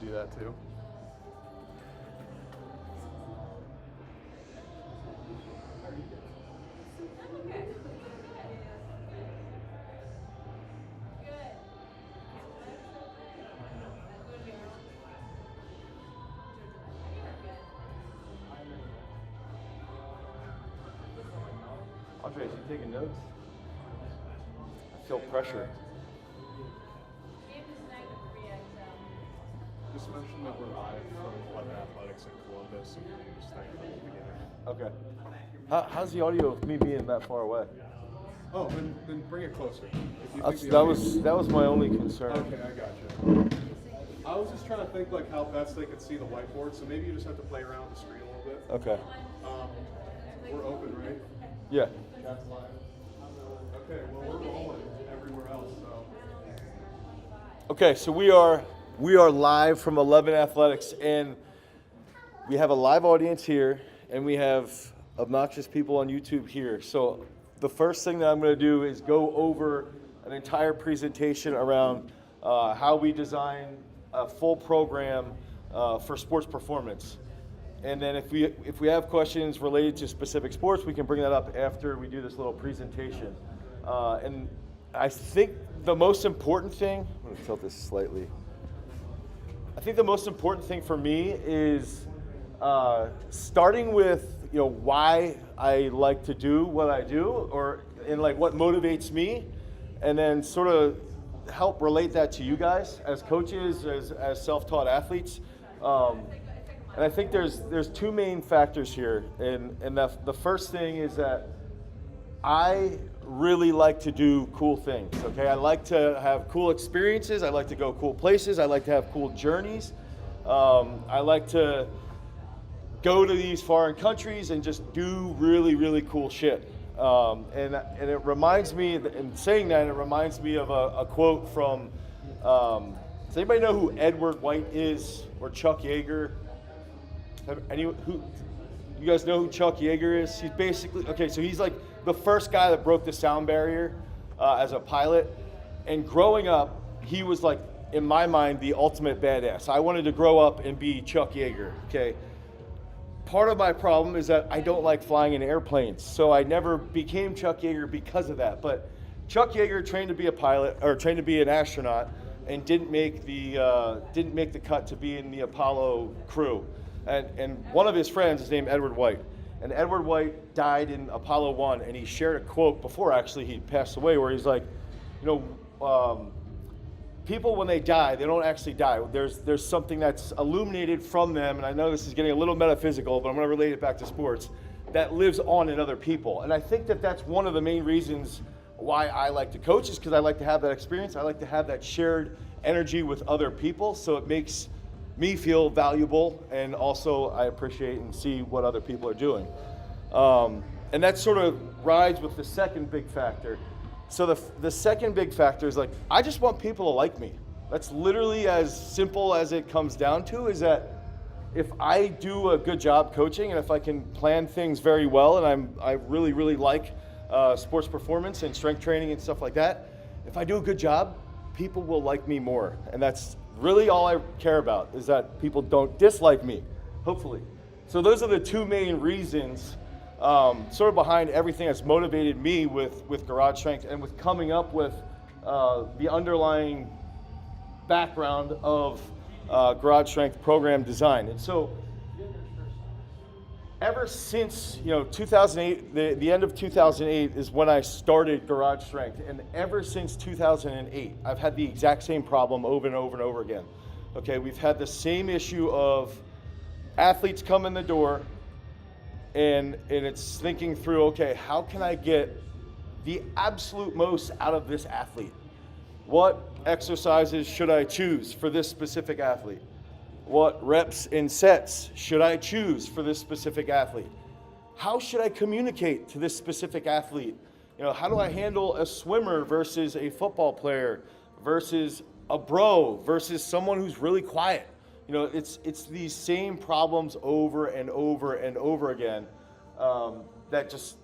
to do that too. Andre, is you taking notes? I feel pressure. Just mention that we're live from 11 Athletics in Columbus, and we just thank you for the beginning. Okay. How's the audio of me being that far away? Oh, then bring it closer. If you think the That audio- was my only concern. Okay, I got you. I was just trying to think like how best they could see the whiteboard, so maybe you just have to play around with the screen a little bit. Okay. We're open, right? Yeah. Chat's live. Okay, well we're rolling everywhere else, so. Okay, so we are live from 11 Athletics, and we have a live audience here, and we have obnoxious people on YouTube here. So the first thing that I'm going to do is go over an entire presentation around how we design a full program for sports performance. And then if we have questions related to specific sports, we can bring that up after we do this little presentation. And I think the most important thing, I'm going to tilt this slightly. I think the most important thing for me is starting with why I like to do what I do, and like what motivates me, and then sort of help relate that to you guys as coaches, as self-taught athletes. And I think there's two main factors here, and the first thing is that I really like to do cool things. Okay, I like to have cool experiences. I like to go cool places. I like to have cool journeys. I like to go to these foreign countries and just do really, really cool shit. And it reminds me, in saying that, it reminds me of a quote from, does anybody know who Edward White is, or Chuck Yeager? You guys know who Chuck Yeager is? He's basically, so he's like the first guy that broke the sound barrier as a pilot. And growing up, he was like, in my mind, the ultimate badass. I wanted to grow up and be Chuck Yeager, okay? Part of my problem is that I don't like flying in airplanes, so I never became Chuck Yeager because of that. But Chuck Yeager trained to be a pilot, or trained to be an astronaut, and didn't make the cut to be in the Apollo crew. And one of his friends is named Edward White. And Edward White died in Apollo 1, and he shared a quote before actually he passed away where he's like, people when they die, they don't actually die. There's something that's illuminated from them, and I know this is getting a little metaphysical, but I'm going to relate it back to sports, that lives on in other people. And I think that that's one of the main reasons why I like to coach, is because I like to have that experience. I like to have that shared energy with other people, so it makes me feel valuable, and also I appreciate and see what other people are doing. And that sort of rides with the second big factor. So the second big factor is like, I just want people to like me. That's literally as simple as it comes down to, is that if I do a good job coaching, and if I can plan things very well, and I really, really like sports performance and strength training and stuff like that, if I do a good job, people will like me more. And that's really all I care about, is that people don't dislike me, hopefully. So those are the two main reasons sort of behind everything that's motivated me with Garage Strength, and with coming up with the underlying background of Garage Strength program design. And so ever since 2008, the end of 2008 is when I started Garage Strength, and ever since 2008, I've had the exact same problem over and over and over again. Okay, we've had the same issue of athletes come in the door, and it's thinking through, okay, how can I get the absolute most out of this athlete? What exercises should I choose for this specific athlete? What reps and sets should I choose for this specific athlete? How should I communicate to this specific athlete? How do I handle a swimmer versus a football player versus a bro versus someone who's really quiet? It's these same problems over and over and over again that just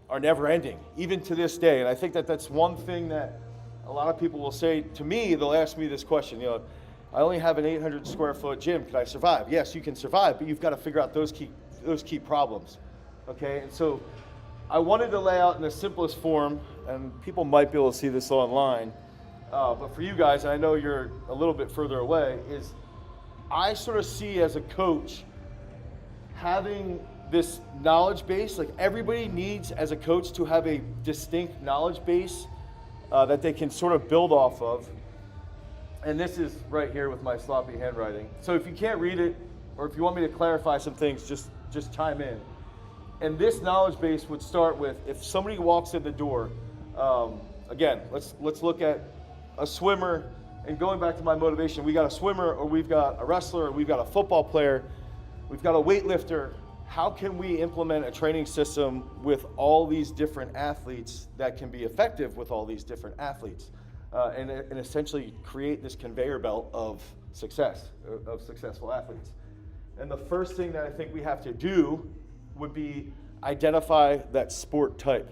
are never ending, even to this day. And I think that that's one thing that a lot of people will say to me. They'll ask me this question, I only have an 800 square foot gym. Can I survive? Yes, you can survive, but you've got to figure out those key problems. Okay, and so I wanted to lay out in the simplest form, and people might be able to see this online, but for you guys, and I know you're a little bit further away, is I sort of see as a coach having this knowledge base. Like, everybody needs, as a coach, to have a distinct knowledge base that they can sort of build off of. And this is right here with my sloppy handwriting. So if you can't read it, or if you want me to clarify some things, just chime in. And this knowledge base would start with, if somebody walks in the door, again, let's look at a swimmer, and going back to my motivation, we got a swimmer, or we've got a wrestler, or we've got a football player, we've got a weightlifter. How can we implement a training system with all these different athletes that can be effective with all these different athletes? And essentially create this conveyor belt of success, of successful athletes. And the first thing that I think we have to do would be identify that sport type.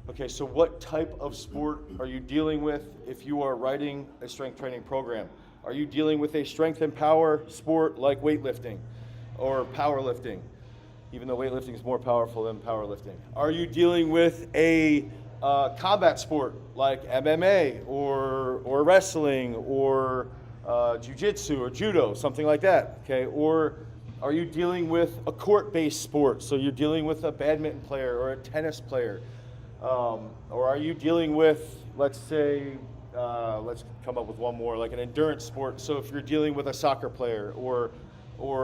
Okay, so what type of sport are you dealing with if you are writing a strength training program? Are you dealing with a strength and power sport like weightlifting or powerlifting, even though weightlifting is more powerful than powerlifting? Are you dealing with a combat sport like MMA or wrestling or jiu-jitsu or judo, something like that, okay? Or are you dealing with a court-based sport? So you're dealing with a badminton player or a tennis player. Or are you dealing with, let's say, let's come up with one more, like an endurance sport. So if you're dealing with a soccer player or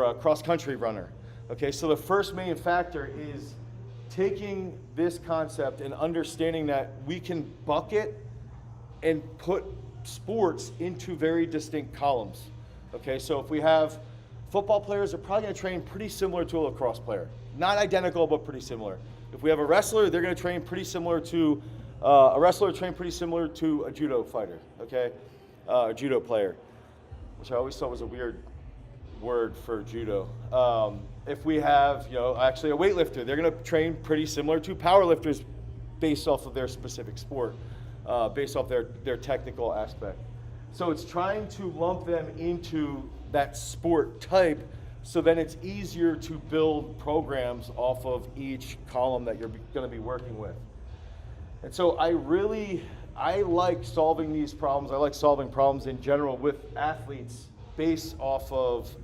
a cross-country runner. Okay, so the first main factor is taking this concept and understanding that we can bucket and put sports into very distinct columns. Okay, so if we have football players, are probably going to train pretty similar to a lacrosse player. Not identical, but pretty similar. If we have a wrestler, they're going to train pretty similar to a judo fighter, okay, a judo player, which I always thought was a weird word for judo. If we have, actually a weightlifter, they're going to train pretty similar to powerlifters based off of their specific sport, based off their technical aspect. So it's trying to lump them into that sport type, so then it's easier to build programs off of each column that you're going to be working with. And so I like solving these problems. I like solving problems in general with athletes based off of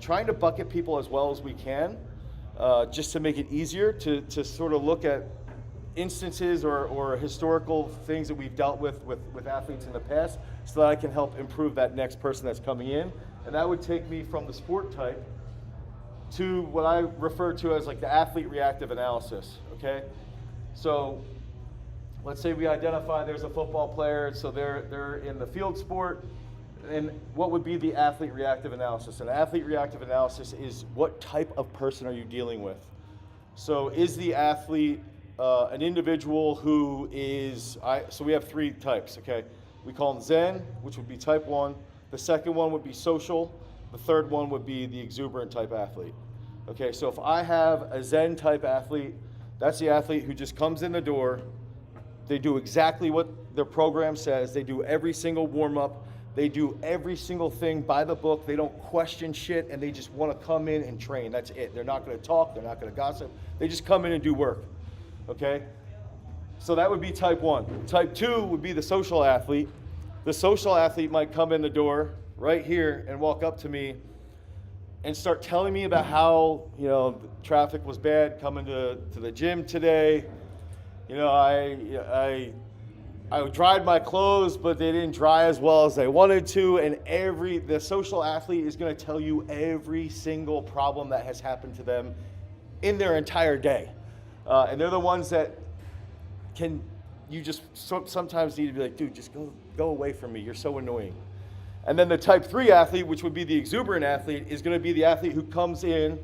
trying to bucket people as well as we can, just to make it easier to sort of look at instances or historical things that we've dealt with athletes in the past, so that I can help improve that next person that's coming in. And that would take me from the sport type to what I refer to as like the athlete reactive analysis, okay? So let's say we identify there's a football player, so they're in the field sport, and what would be the athlete reactive analysis? An athlete reactive analysis is, what type of person are you dealing with? So is the athlete an individual who is, so we have three types, okay? We call them Zen, which would be type 1. The second one would be social. The third one would be the exuberant type athlete. Okay, so if I have a Zen type athlete, that's the athlete who just comes in the door. They do exactly what their program says. They do every single warm-up. They do every single thing by the book. They don't question shit, and they just want to come in and train. That's it. They're not going to talk. They're not going to gossip. They just come in and do work. Okay? So that would be type 1. Type 2 would be the social athlete. The social athlete might come in the door right here and walk up to me and start telling me about how, the traffic was bad coming to the gym today. I dried my clothes, but they didn't dry as well as they wanted to. And the social athlete is going to tell you every single problem that has happened to them in their entire day. And they're the ones that you just sometimes need to be like, dude, just go away from me. You're so annoying. And then the type 3 athlete, which would be the exuberant athlete, is going to be the athlete who comes in,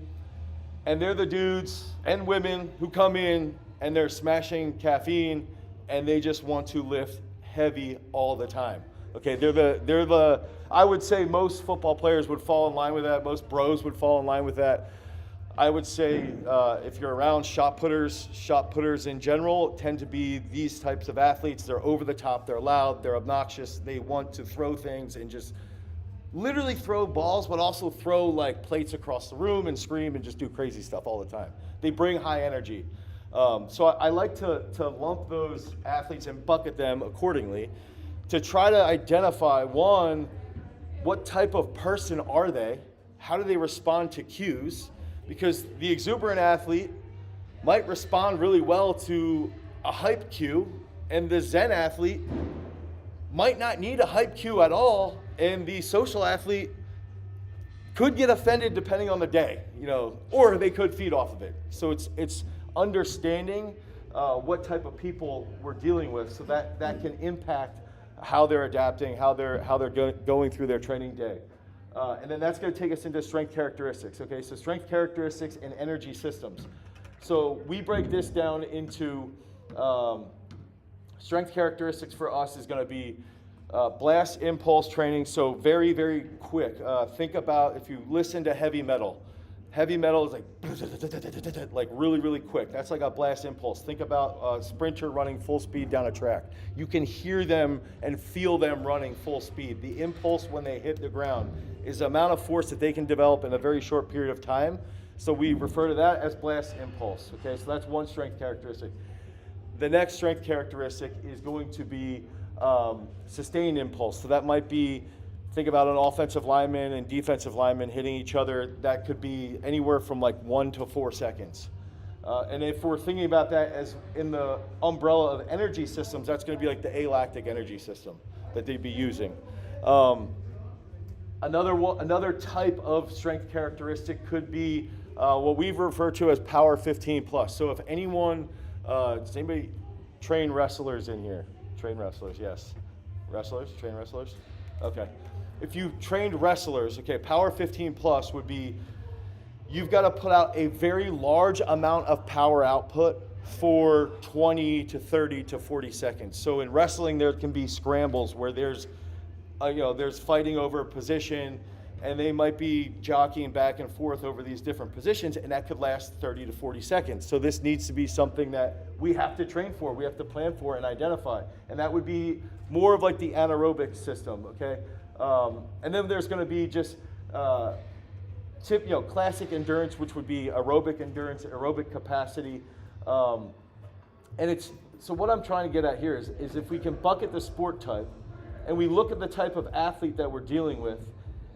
and they're the dudes and women who come in and they're smashing caffeine, and they just want to lift heavy all the time. Okay, they're the I would say most football players would fall in line with that. Most bros would fall in line with that. I would say if you're around shot putters in general tend to be these types of athletes. They're over the top, they're loud, they're obnoxious, they want to throw things and just literally throw balls, but also throw like plates across the room and scream and just do crazy stuff all the time. They bring high energy. So I like to lump those athletes and bucket them accordingly to try to identify, one, what type of person are they? How do they respond to cues? Because the exuberant athlete might respond really well to a hype cue, and the Zen athlete might not need a hype cue at all, and the social athlete could get offended depending on the day, or they could feed off of it. So it's understanding what type of people we're dealing with, so that can impact how they're adapting, how they're going through their training day. And then that's going to take us into strength characteristics. Okay, so strength characteristics and energy systems. So we break this down into strength characteristics for us is going to be blast impulse training. So very, very quick. Think about if you listen to heavy metal. Heavy metal is like really, really quick. That's like a blast impulse. Think about a sprinter running full speed down a track. You can hear them and feel them running full speed. The impulse when they hit the ground is the amount of force that they can develop in a very short period of time. So we refer to that as blast impulse. Okay, so that's one strength characteristic. The next strength characteristic is going to be sustained impulse. So that might be, think about an offensive lineman and defensive lineman hitting each other. That could be anywhere from like 1 to 4 seconds. And if we're thinking about that as in the umbrella of energy systems, that's going to be like the alactic energy system that they'd be using. Another type of strength characteristic could be what we've referred to as power 15 plus. So if anyone, does anybody train wrestlers in here? Train wrestlers, yes. Wrestlers, train wrestlers? Okay. If you trained wrestlers, okay, power 15 plus would be, you've got to put out a very large amount of power output for 20 to 30 to 40 seconds. So in wrestling, there can be scrambles where there's fighting over a position, and they might be jockeying back and forth over these different positions, and that could last 30 to 40 seconds. So this needs to be something that we have to train for, we have to plan for and identify. And that would be more of like the anaerobic system, okay? And then there's gonna be just classic endurance, which would be aerobic endurance, aerobic capacity. So what I'm trying to get at here is if we can bucket the sport type, and we look at the type of athlete that we're dealing with,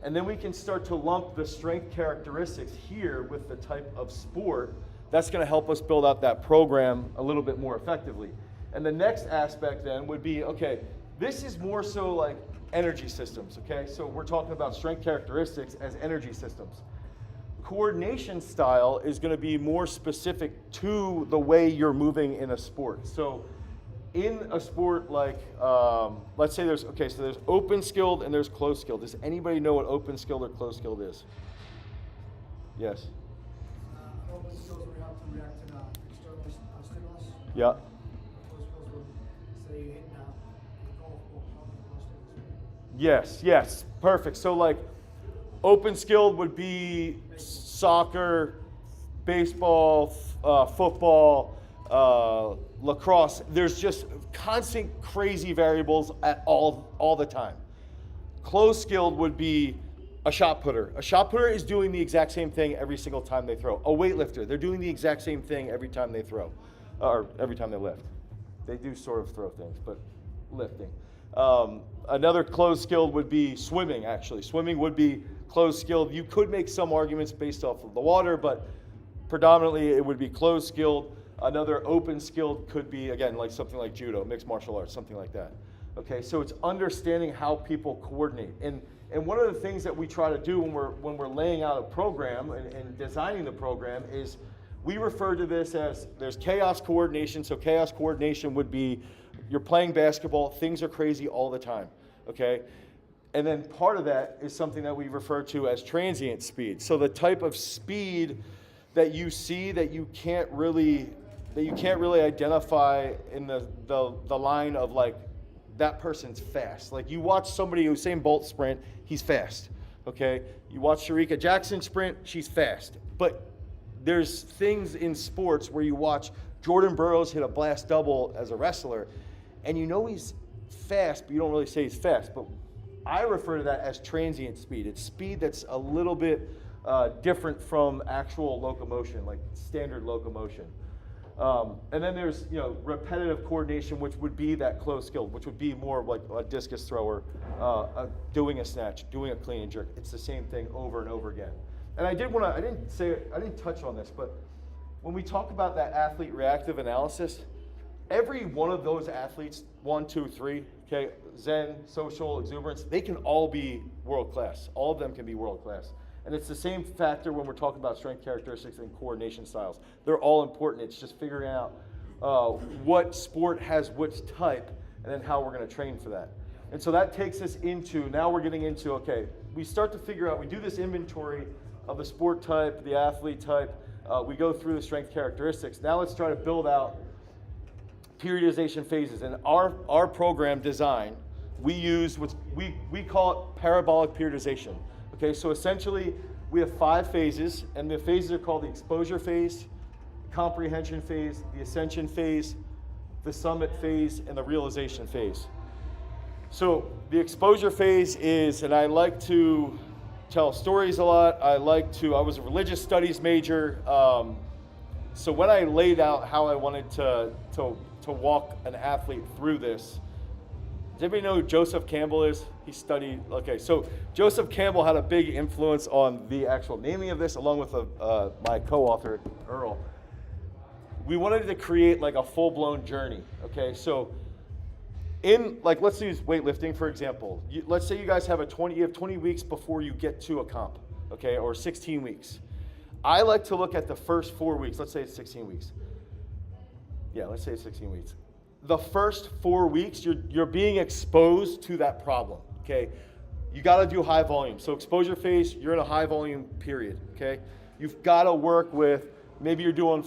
and then we can start to lump the strength characteristics here with the type of sport, that's going to help us build out that program a little bit more effectively. And the next aspect then would be, okay, this is more so like energy systems, okay? So we're talking about strength characteristics as energy systems. Coordination style is going to be more specific to the way you're moving in a sport. So in a sport like, let's say there's open skilled and there's closed skilled. Does anybody know what open skilled or closed skilled is? Yes. Open skills where you have to react to external stimulus. Yeah. Closed skills would say you hit a golf ball. Yes, perfect. So like open skilled would be soccer, baseball, football, lacrosse. There's just constant crazy variables at all the time. Closed skilled would be a shot putter. A shot putter is doing the exact same thing every single time they throw. A weightlifter, they're doing the exact same thing every time they throw, or every time they lift. They do sort of throw things, but lifting. Another closed skilled would be swimming, actually. Swimming would be closed skilled. You could make some arguments based off of the water, but predominantly it would be closed skilled. Another open skilled could be, again, like something like judo, mixed martial arts, something like that. Okay, so it's understanding how people coordinate. And one of the things that we try to do when we're laying out a program and designing the program is we refer to this as, there's chaos coordination. So chaos coordination would be, you're playing basketball, things are crazy all the time, okay? And then part of that is something that we refer to as transient speed. So the type of speed that you see that you can't really identify in the line of like, that person's fast. Like you watch somebody Usain Bolt sprint, he's fast, okay? You watch Sharika Jackson sprint, she's fast. But there's things in sports where you watch Jordan Burroughs hit a blast double as a wrestler, and you know he's fast, but you don't really say he's fast. But I refer to that as transient speed. It's speed that's a little bit different from actual locomotion, like standard locomotion. And then there's, you know, repetitive coordination, which would be that close skill, which would be more like a discus thrower, doing a snatch, doing a clean and jerk. It's the same thing over and over again. And I didn't touch on this, but when we talk about that athlete reactive analysis, every one of those athletes, 1, 2, 3, okay, Zen, social, exuberance, they can all be world class. All of them can be world class. And it's the same factor when we're talking about strength characteristics and coordination styles. They're all important. It's just figuring out what sport has which type and then how we're going to train for that. And so that takes us into, now we're getting into, okay, we start to figure out, we do this inventory of the sport type, the athlete type, we go through the strength characteristics. Now let's try to build out periodization phases. And our program design, we use what we call it parabolic periodization. Okay, so essentially we have 5 phases, and the phases are called the exposure phase, comprehension phase, the ascension phase, the summit phase, and the realization phase. So the exposure phase is, and I like to tell stories a lot. I was a religious studies major. So when I laid out how I wanted to walk an athlete through this, does anybody know who Joseph Campbell is? He studied, okay, so Joseph Campbell had a big influence on the actual naming of this, along with my co-author, Earl. We wanted to create like a full-blown journey, okay? So let's use weightlifting, for example. Let's say you guys have you have 20 weeks before you get to a comp, okay, or 16 weeks. I like to look at the first 4 weeks. Let's say it's 16 weeks. Yeah, let's say it's 16 weeks. The first 4 weeks, you're being exposed to that problem, okay? You gotta do high volume. So exposure phase, you're in a high volume period, okay? You've gotta work with, maybe you're doing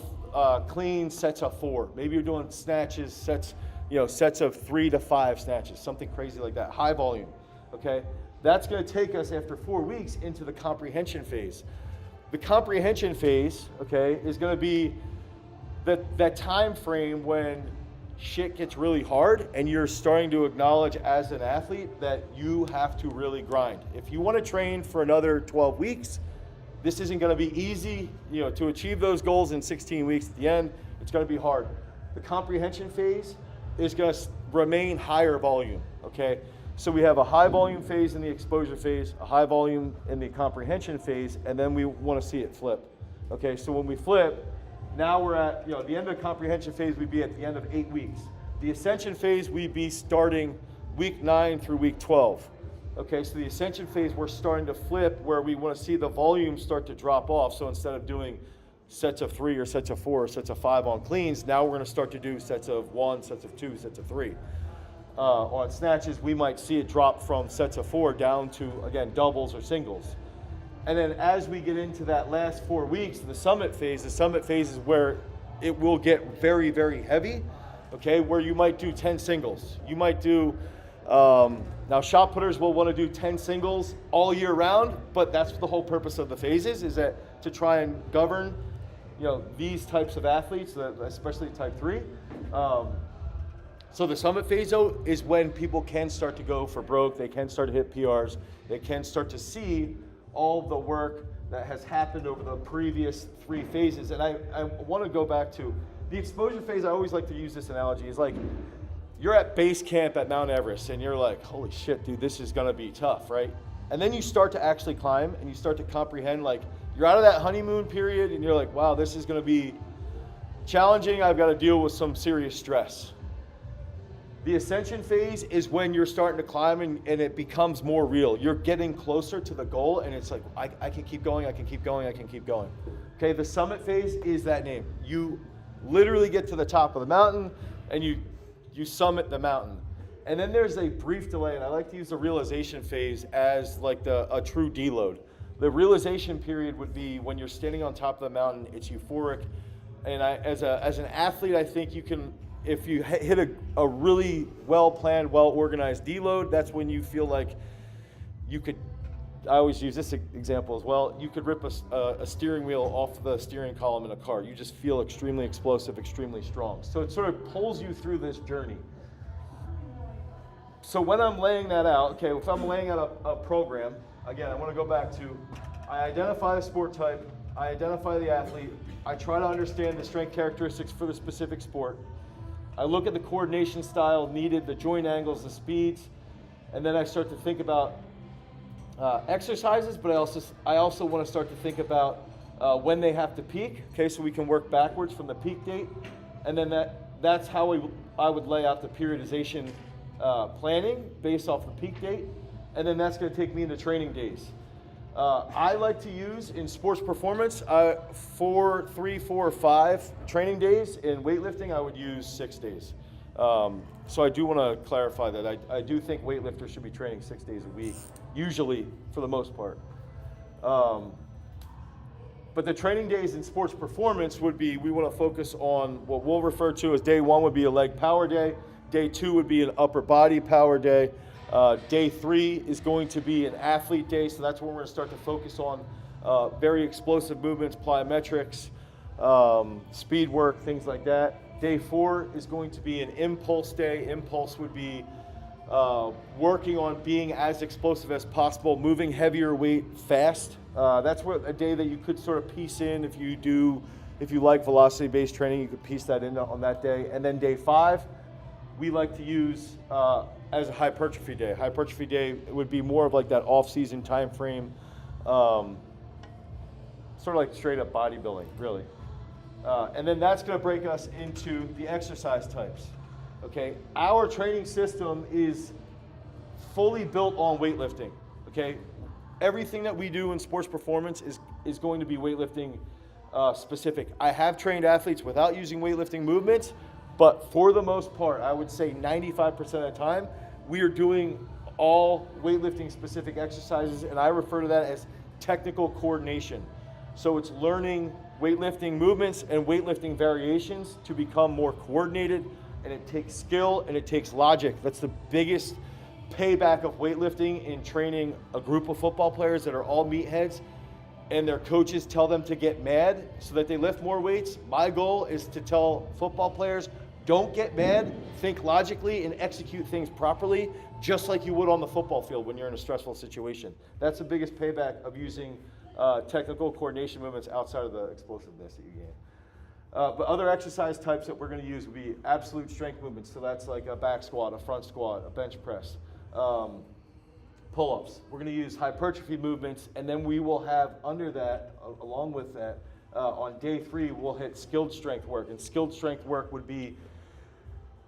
clean sets of 4. Maybe you're doing snatches, sets of 3 to 5 snatches, something crazy like that, high volume, okay? That's gonna take us after 4 weeks into the comprehension phase. The comprehension phase, okay, is gonna be that time frame when shit gets really hard and you're starting to acknowledge as an athlete that you have to really grind. If you want to train for another 12 weeks, this isn't going to be easy, to achieve those goals in 16 weeks. At the end, it's going to be hard. The comprehension phase is going to remain higher volume, okay? So we have a high volume phase in the exposure phase, a high volume in the comprehension phase, and then we want to see it flip. Okay, so when we flip, now we're at, the end of the comprehension phase, we'd be at the end of 8 weeks. The ascension phase, we'd be starting week 9 through week 12. Okay, so the ascension phase, we're starting to flip where we want to see the volume start to drop off. So instead of doing sets of 3 or sets of 4 or sets of 5 on cleans, now we're going to start to do sets of 1, sets of 2, sets of 3. On snatches, we might see it drop from sets of 4 down to, again, doubles or singles. And then as we get into that last 4 weeks, the summit phase is where it will get very, very heavy, okay, where you might do 10 singles. You might do, now shot putters will want to do 10 singles all year round, but that's the whole purpose of the phases, is that to try and govern, these types of athletes, especially type 3. So the summit phase, though, is when people can start to go for broke, they can start to hit PRs, they can start to see all the work that has happened over the previous 3 phases. And I want to go back to the exposure phase. I always like to use this analogy. Is like you're at base camp at Mount Everest and you're like, holy shit, dude, this is going to be tough, right? And then you start to actually climb and you start to comprehend, like, you're out of that honeymoon period and you're like, wow, this is going to be challenging. I've got to deal with some serious stress. The ascension phase is when you're starting to climb and it becomes more real. You're getting closer to the goal and it's like, I can keep going, I can keep going, I can keep going. Okay, the summit phase is that name. You literally get to the top of the mountain and you summit the mountain. And then there's a brief delay, and I like to use the realization phase as like a true deload. The realization period would be when you're standing on top of the mountain, it's euphoric. And as an athlete, I think you can, if you hit a really well-planned, well-organized deload, that's when you feel like you could, I always use this example as well, you could rip a steering wheel off the steering column in a car. You just feel extremely explosive, extremely strong. So it sort of pulls you through this journey. So when I'm laying that out, okay, if I'm laying out a program, again, I want to go back to, I identify the sport type, I identify the athlete, I try to understand the strength characteristics for the specific sport, I look at the coordination style needed, the joint angles, the speeds, and then I start to think about exercises, but I also want to start to think about when they have to peak, okay, so we can work backwards from the peak date, and then that's how I would lay out the periodization planning based off the peak date, and then that's going to take me into training days. I like to use in sports performance 4, 3, 4, or 5 training days. In weightlifting, I would use 6 days. So I do want to clarify that. I do think weightlifters should be training 6 days a week, usually for the most part. But the training days in sports performance would be, we want to focus on what we'll refer to as day 1 would be a leg power day. Day 2 would be an upper body power day. Day 3 is going to be an athlete day, so that's where we're going to start to focus on very explosive movements, plyometrics, speed work, things like that. Day 4 is going to be an impulse day. Impulse would be working on being as explosive as possible, moving heavier weight fast. That's a day that you could sort of piece in if you like velocity-based training, you could piece that in on that day. And then day 5, we like to use as a hypertrophy day. Hypertrophy day would be more of like that off-season time frame, sort of like straight up bodybuilding, really. And then that's going to break us into the exercise types. Okay, our training system is fully built on weightlifting. Okay, everything that we do in sports performance is going to be weightlifting specific. I have trained athletes without using weightlifting movements, but for the most part, I would say 95% of the time, we are doing all weightlifting specific exercises, and I refer to that as technical coordination. So it's learning weightlifting movements and weightlifting variations to become more coordinated, and it takes skill and it takes logic. That's the biggest payback of weightlifting in training a group of football players that are all meatheads, and their coaches tell them to get mad so that they lift more weights. My goal is to tell football players, don't get mad, think logically, and execute things properly, just like you would on the football field when you're in a stressful situation. That's the biggest payback of using technical coordination movements outside of the explosiveness that you gain. But other exercise types that we're going to use would be absolute strength movements. So that's like a back squat, a front squat, a bench press, pull-ups. We're going to use hypertrophy movements, and then we will have under that, along with that, on day 3, we'll hit skilled strength work. And skilled strength work would be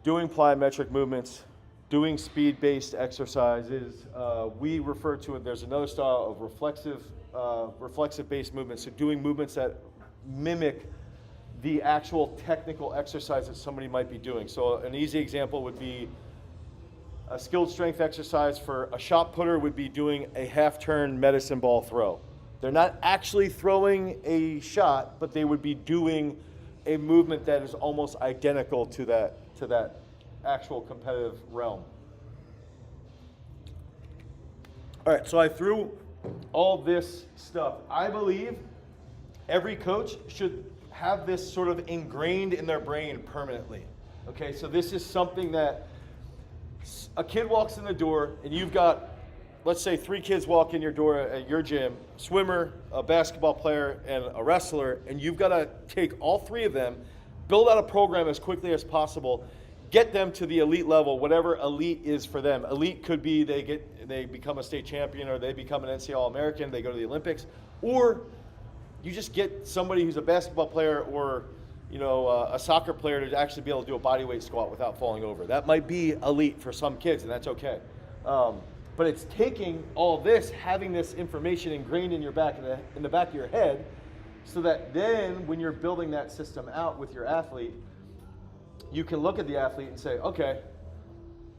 doing plyometric movements, doing speed-based exercises. We refer to it, there's another style of reflexive-based movements. So doing movements that mimic the actual technical exercise that somebody might be doing. So an easy example would be a skilled strength exercise for a shot putter would be doing a half-turn medicine ball throw. They're not actually throwing a shot, but they would be doing a movement that is almost identical to that actual competitive realm. All right, so I threw all this stuff. I believe every coach should have this sort of ingrained in their brain permanently. Okay, so this is something that a kid walks in the door and you've got, let's say 3 kids walk in your door at your gym, swimmer, a basketball player, and a wrestler, and you've got to take all 3 of them, build out a program as quickly as possible, get them to the elite level, whatever elite is for them. Elite could be they become a state champion, or they become an NCAA All-American, they go to the Olympics, or you just get somebody who's a basketball player or a soccer player to actually be able to do a bodyweight squat without falling over. That might be elite for some kids, and that's okay. But it's taking all this, having this information ingrained in your in the back of your head, so that then when you're building that system out with your athlete, you can look at the athlete and say, okay,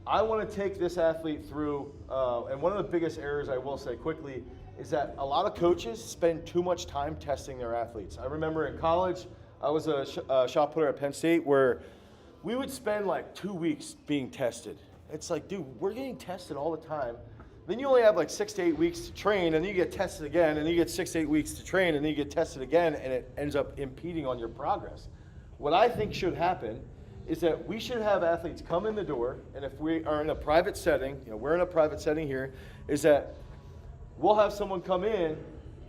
I want to take this athlete through, and one of the biggest errors I will say quickly is that a lot of coaches spend too much time testing their athletes. I remember in college, I was a shot putter at Penn State where we would spend like 2 weeks being tested. It's like, dude, we're getting tested all the time. Then you only have like 6 to 8 weeks to train, and then you get tested again, and then you get 6 to 8 weeks to train, and then you get tested again, and it ends up impeding on your progress. What I think should happen is that we should have athletes come in the door, and if we are in a private setting, we're in a private setting here, is that we'll have someone come in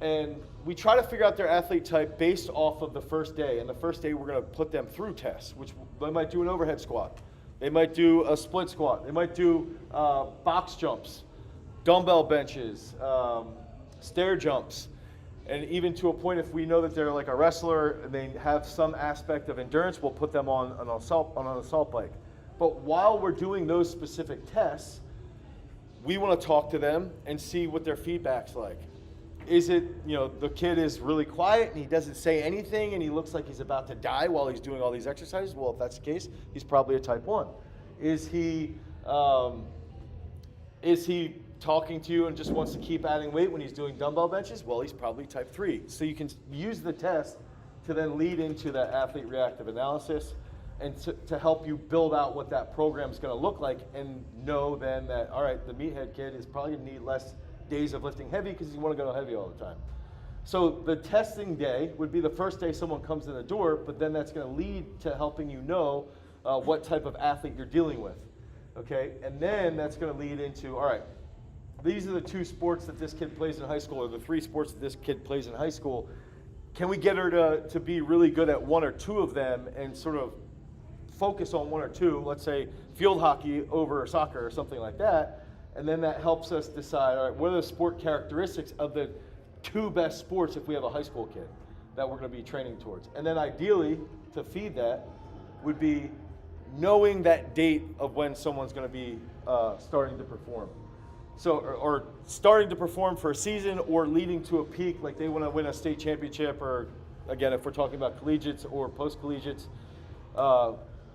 and we try to figure out their athlete type based off of the first day. And the first day we're going to put them through tests, which they might do an overhead squat. They might do a split squat. They might do box jumps, dumbbell benches, stair jumps. And even to a point, if we know that they're like a wrestler and they have some aspect of endurance, we'll put them on an assault bike. But while we're doing those specific tests, we want to talk to them and see what their feedback's like. Is it, the kid is really quiet and he doesn't say anything and he looks like he's about to die while he's doing all these exercises? Well, if that's the case, he's probably a type 1. Is he talking to you and just wants to keep adding weight when he's doing dumbbell benches? Well, he's probably type 3. So you can use the test to then lead into that athlete reactive analysis and to help you build out what that program is going to look like, and know then that, all right, the meathead kid is probably going to need less days of lifting heavy because you want to go heavy all the time. So the testing day would be the first day someone comes in the door, but then that's going to lead to helping you know what type of athlete you're dealing with. Okay, and then that's going to lead into, all right, these are the 2 sports that this kid plays in high school, or the 3 sports that this kid plays in high school. Can we get her to be really good at 1 or 2 of them and sort of focus on 1 or 2, let's say field hockey over soccer or something like that, and then that helps us decide, all right, what are the sport characteristics of the 2 best sports if we have a high school kid that we're going to be training towards. And then ideally, to feed that, would be knowing that date of when someone's going to be starting to perform. So, or starting to perform for a season, or leading to a peak, like they want to win a state championship, or again, if we're talking about collegiates or post-collegiates,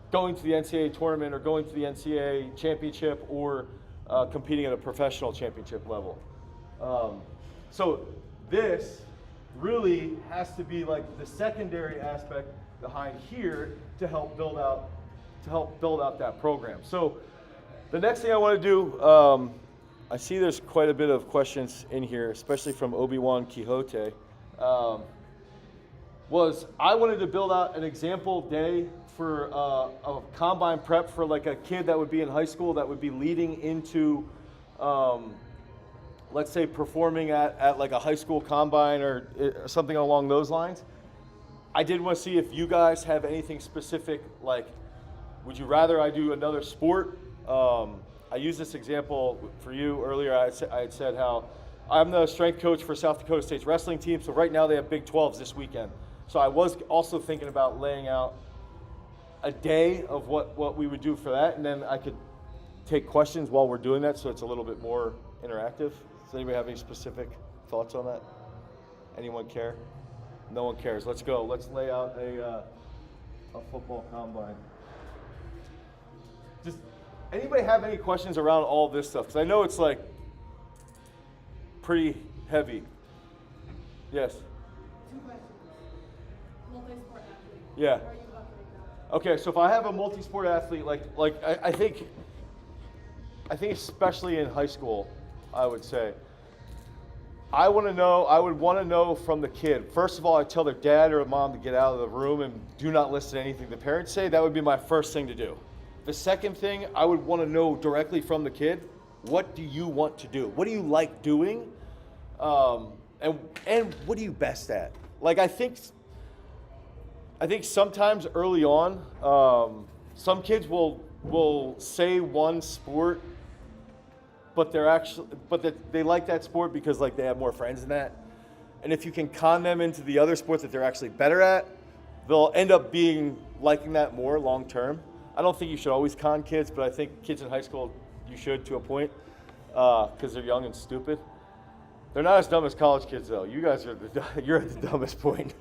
going to the NCAA tournament or going to the NCAA championship, or competing at a professional championship level. So this really has to be like the secondary aspect behind here to help build out that program. So the next thing I want to do, I see there's quite a bit of questions in here, especially from Obi-Wan Quixote. Was I wanted to build out an example day for a combine prep for like a kid that would be in high school that would be leading into, let's say, performing at like a high school combine or something along those lines. I did want to see if you guys have anything specific, like, would you rather I do another sport? I used this example for you earlier. I had said how I'm the strength coach for South Dakota State's wrestling team, so right now they have Big 12s this weekend. So I was also thinking about laying out a day of what we would do for that, and then I could take questions while we're doing that, so it's a little bit more interactive. Does anybody have any specific thoughts on that? Anyone care? No one cares. Let's go. Let's lay out a football combine. Just anybody have any questions around all this stuff? Because I know it's like pretty heavy. Yes. 2 questions. Multi-sport athlete. Yeah. How are you buckling that? Okay, so if I have a multi-sport athlete, I think especially in high school, I would say, I would want to know from the kid. First of all, I tell their dad or mom to get out of the room and do not listen to anything the parents say. That would be my first thing to do. The second thing, I would want to know directly from the kid, what do you want to do? What do you like doing? And what are you best at? Like, I think sometimes early on, some kids will say one sport, but they like that sport because like they have more friends in that. And if you can con them into the other sports that they're actually better at, they'll end up liking that more long term. I don't think you should always con kids, but I think kids in high school, you should to a point, because they're young and stupid. They're not as dumb as college kids, though. You guys you're at the dumbest point.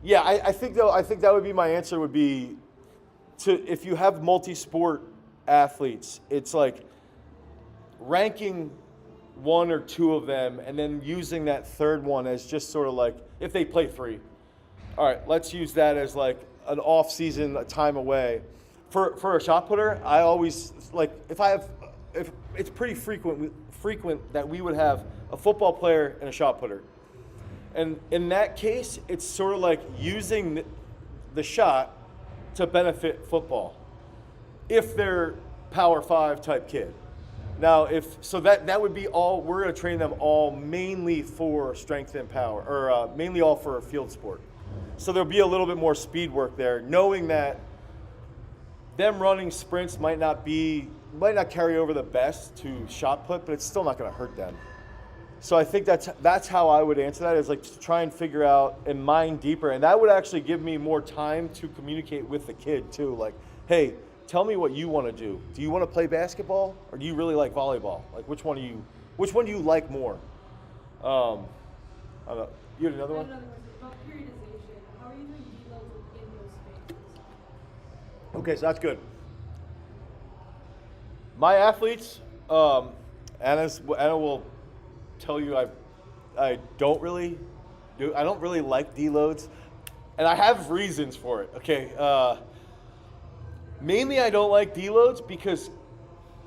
Yeah, I think that would be my answer. Would be if you have multi-sport athletes, it's like ranking 1 or 2 of them, and then using that third one as just sort of like if they play 3. All right, let's use that as like an off-season time away. For a shot putter, I always like if it's pretty frequent that we would have a football player and a shot putter. And in that case, it's sort of like using the shot to benefit football if they're Power 5 type kid. Now, if so, that would be all. We're going to train them all mainly for strength and power, or mainly all for a field sport. So there'll be a little bit more speed work there, knowing that them running sprints might not carry over the best to shot put, but it's still not going to hurt them. So I think that's how I would answer that, is like to try and figure out and mine deeper, and that would actually give me more time to communicate with the kid too. Like, hey, tell me what you want to do. Do you want to play basketball, or do you really like volleyball? Like, which one do you like more? I don't know. You had another one? Another question about periodization. How are you doing deloads within those phases? Okay, so that's good. My athletes, Anna will tell you I don't really like deloads, and I have reasons for it. Okay, mainly I don't like deloads because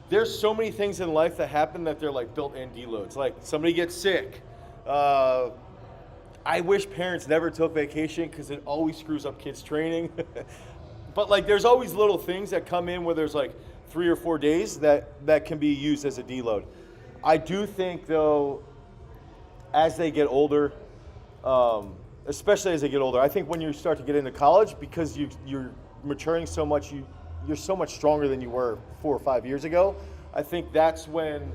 there's so many things in life that happen that they're like built-in deloads. Like somebody gets sick. I wish parents never took vacation because it always screws up kids' training. But like there's always little things that come in where there's like 3 or 4 days that can be used as a deload. I do think though, as they get older, especially as they get older, I think when you start to get into college, because you're maturing so much, you're so much stronger than you were 4 or 5 years ago. I think that's when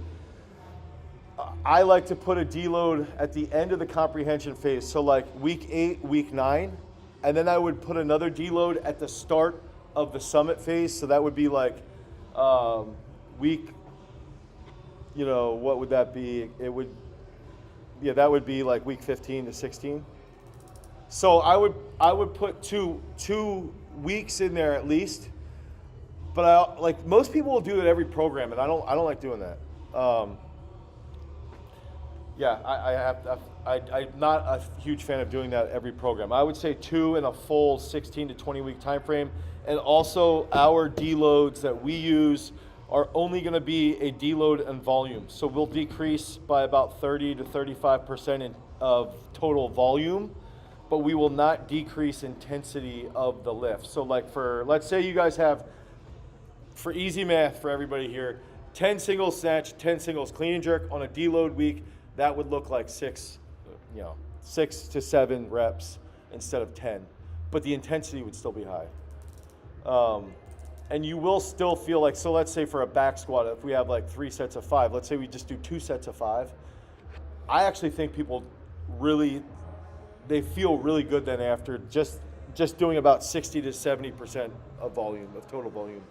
I like to put a deload at the end of the comprehension phase. So like week 8, week 9, and then I would put another deload at the start of the summit phase. So that would be like week, what would that be? That would be like week 15 to 16. So I would put two weeks in there at least. But like most people will do it every program, and I don't like doing that. I'm not a huge fan of doing that every program. I would say 2 in a full 16 to 20 week time frame. And also our deloads that we use are only going to be a deload and volume. So we'll decrease by about 30 to 35% of total volume, but we will not decrease intensity of the lift. So like let's say you guys have, for easy math for everybody here, 10 singles snatch, 10 singles clean and jerk on a deload week. That would look like 6 to 7 reps instead of 10, but the intensity would still be high. And you will still feel like, so let's say for a back squat, if we have like 3 sets of 5, let's say we just do 2 sets of 5. I actually think people they feel really good then after just doing about 60 to 70% of volume, of total volume.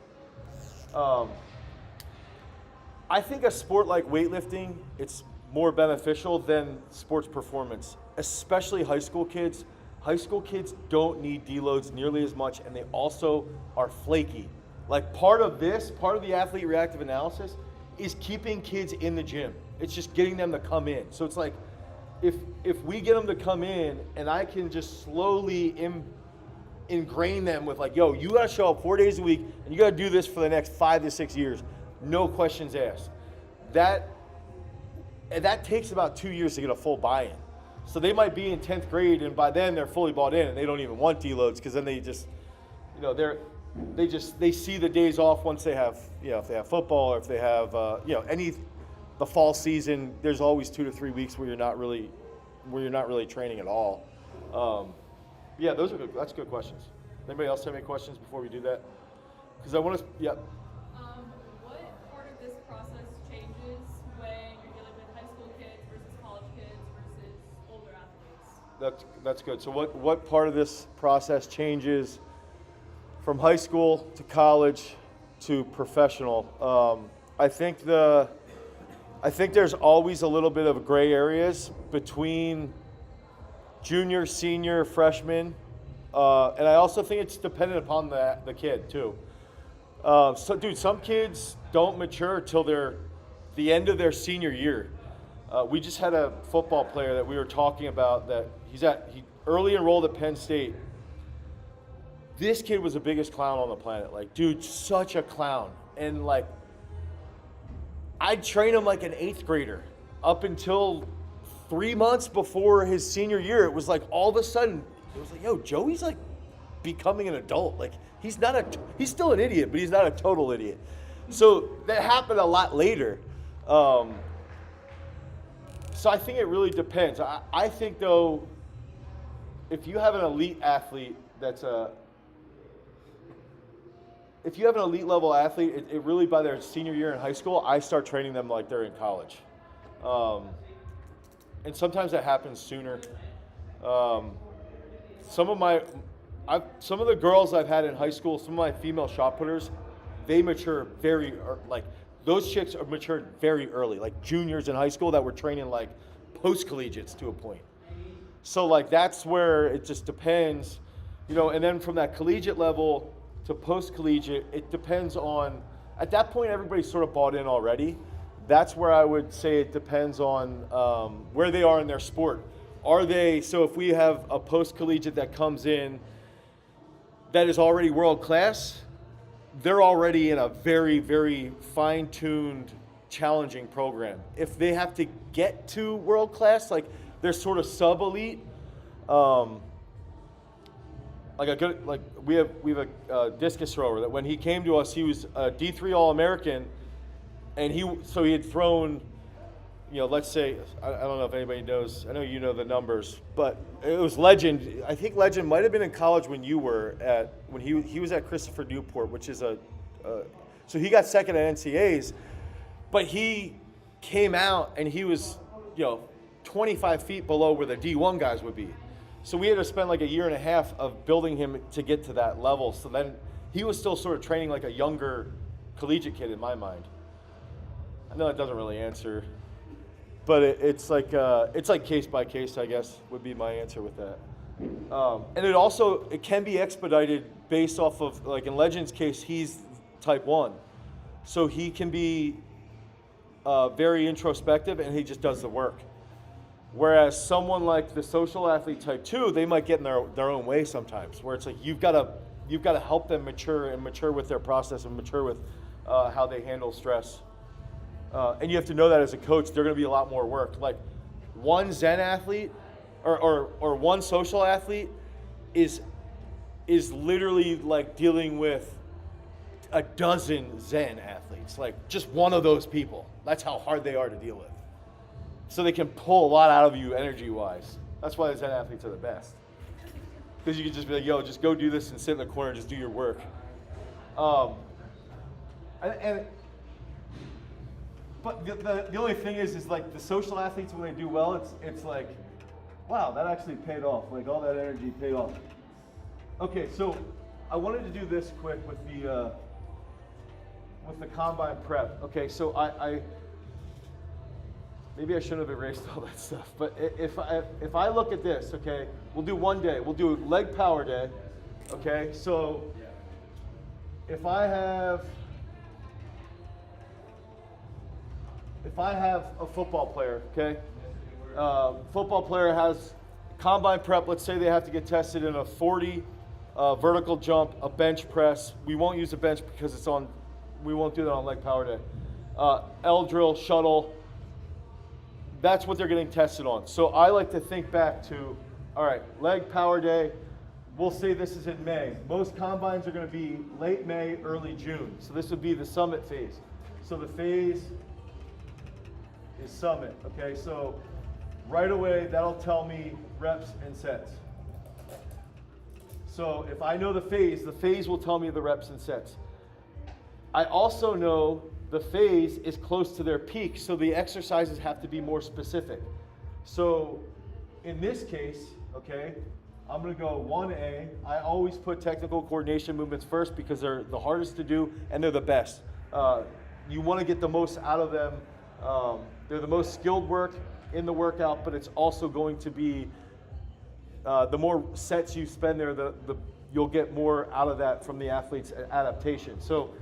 I think a sport like weightlifting, it's more beneficial than sports performance, especially high school kids. High school kids don't need deloads nearly as much, and they also are flaky. Like part of the athlete reactive analysis is keeping kids in the gym. It's just getting them to come in. So it's like, if we get them to come in and I can just slowly ingrain them with like, yo, you gotta show up 4 days a week and you gotta do this for the next 5 to 6 years, no questions asked. That takes about 2 years to get a full buy-in. So they might be in 10th grade and by then they're fully bought in and they don't even want deloads because then they just, they see the days off once they have, if they have football or if they have, the fall season, there's always 2 to 3 weeks where you're not really training at all. That's good questions. Anybody else have any questions before we do that? Because I want to, What part of this process changes when you're dealing with high school kids versus college kids versus older athletes? That's good. So what part of this process changes from high school to college to professional? I think there's always a little bit of gray areas between junior, senior, freshman, and I also think it's dependent upon the kid too. Some kids don't mature till the end of their senior year. We just had a football player that we were talking about that he early enrolled at Penn State. This kid was the biggest clown on the planet. Like, dude, such a clown. And like, I'd train him like an 8th grader up until 3 months before his senior year. It was like all of a sudden, it was like, yo, Joey's like becoming an adult. Like he's still an idiot, but he's not a total idiot. So that happened a lot later. So I think it really depends. I think though, if you have an elite athlete if you have an elite level athlete, it really by their senior year in high school, I start training them like they're in college. And sometimes that happens sooner. Some of the girls I've had in high school, some of my female shot putters, they mature those chicks are matured very early, like juniors in high school that were training like post-collegiates to a point. So like that's where it just depends, and then from that collegiate level to post-collegiate, it depends on, at that point everybody's sort of bought in already. That's where I would say it depends on where they are in their sport. So if we have a post-collegiate that comes in that is already world-class, they're already in a very, very fine-tuned, challenging program. If they have to get to world-class, like they're sort of sub-elite, we have a discus thrower that when he came to us, he was a D3 All-American, and he had thrown, let's say, I don't know if anybody knows, I know you know the numbers, but it was Legend. I think Legend might have been in college when you were when he was at Christopher Newport, which is so he got second at NCAAs, but he came out and he was, 25 feet below where the D1 guys would be. So we had to spend like a year and a half of building him to get to that level. So then he was still sort of training like a younger collegiate kid in my mind. I know that doesn't really answer, but it's like case by case, I guess, would be my answer with that. And it can be expedited based off of, like in Legend's case, he's type 1. So he can be very introspective and he just does the work. Whereas someone like the social athlete type 2, they might get in their own way sometimes, where it's like you've got to help them mature with their process and mature with how they handle stress. And you have to know that as a coach, they're going to be a lot more work. Like one Zen athlete or one social athlete is literally like dealing with a dozen Zen athletes, like just one of those people. That's how hard they are to deal with. So they can pull a lot out of you energy-wise. That's why the Zen athletes are the best. Because you can just be like, yo, just go do this and sit in the corner and just do your work. But the only thing is like the social athletes, when they do well, it's like, wow, that actually paid off. Like all that energy paid off. Okay, so I wanted to do this quick with the combine prep. Okay, so I maybe I shouldn't have erased all that stuff, but if I look at this, okay, we'll do one day. We'll do leg power day, okay? So if I have a football player, okay? Football player has combine prep. Let's say they have to get tested in a 40 vertical jump, a bench press. We won't use a bench because we won't do that on leg power day. L drill, shuttle. That's what they're getting tested on. So I like to think back to, all right, leg power day. We'll say this is in May. Most combines are going to be late May, early June. So this would be the summit phase. So the phase is summit, okay? So right away, that'll tell me reps and sets. So if I know the phase will tell me the reps and sets. I also know the phase is close to their peak, so the exercises have to be more specific. So in this case, okay, I'm gonna go 1A. I always put technical coordination movements first because they're the hardest to do and they're the best. You wanna get the most out of them. They're the most skilled work in the workout, but it's also going to be, the more sets you spend there, you'll get more out of that from the athlete's adaptation. So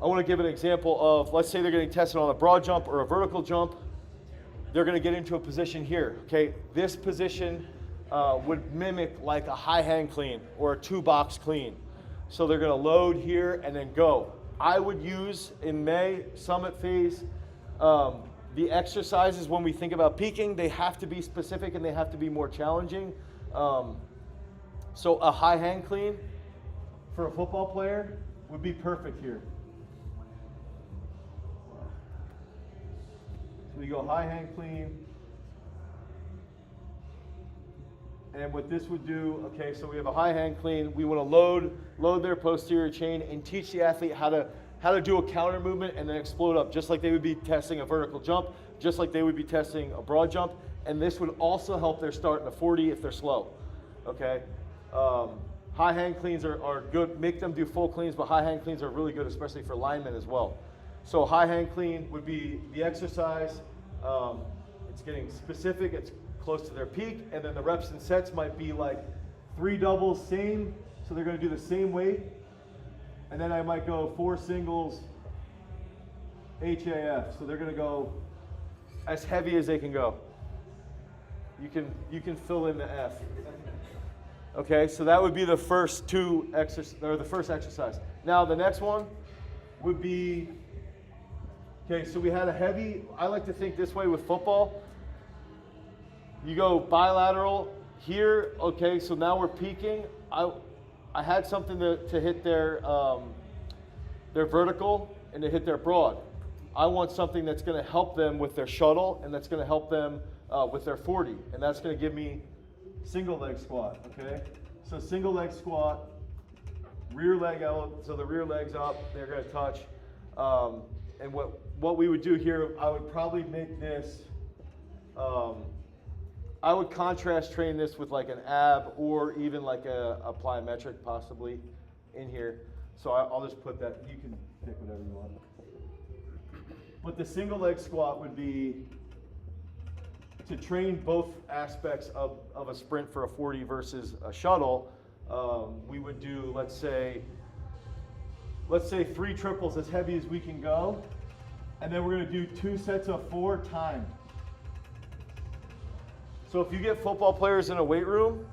I want to give an example of, let's say they're getting tested on a broad jump or a vertical jump. They're going to get into a position here, okay? This position would mimic like a high hang clean or a 2-box clean. So they're going to load here and then go. I would use in May, summit phase, the exercises when we think about peaking, they have to be specific and they have to be more challenging. So a high hang clean for a football player would be perfect here. So we go high hang clean. And what this would do, okay, so we have a high hang clean. We want to load their posterior chain and teach the athlete how to do a counter movement and then explode up, just like they would be testing a vertical jump, just like they would be testing a broad jump. And this would also help their start in a 40 if they're slow, okay? High hang cleans are good. Make them do full cleans, but high hang cleans are really good, especially for linemen as well. So high hang clean would be the exercise. It's getting specific. It's close to their peak, and then the reps and sets might be like 3 doubles, same. So they're going to do the same weight, and then I might go 4 singles, HAF. So they're going to go as heavy as they can go. You can fill in the F. Okay, so that would be the first exercise. Now the next one would be, okay, so we had a heavy, I like to think this way with football. You go bilateral here, okay, so now we're peaking. I had something to hit their vertical and to hit their broad. I want something that's gonna help them with their shuttle and that's gonna help them with their 40, and that's gonna give me single leg squat, okay? So single leg squat, rear leg out, so the rear leg's up, they're gonna touch. And what we would do here, I would probably make this, I would contrast train this with like an ab or even like a plyometric possibly in here. So I'll just put that, you can pick whatever you want. But the single leg squat would be to train both aspects of a sprint for a 40 versus a shuttle. We would do, let's say 3 triples as heavy as we can go. And then we're gonna do 2 sets of 4 timed. So if you get football players in a weight room,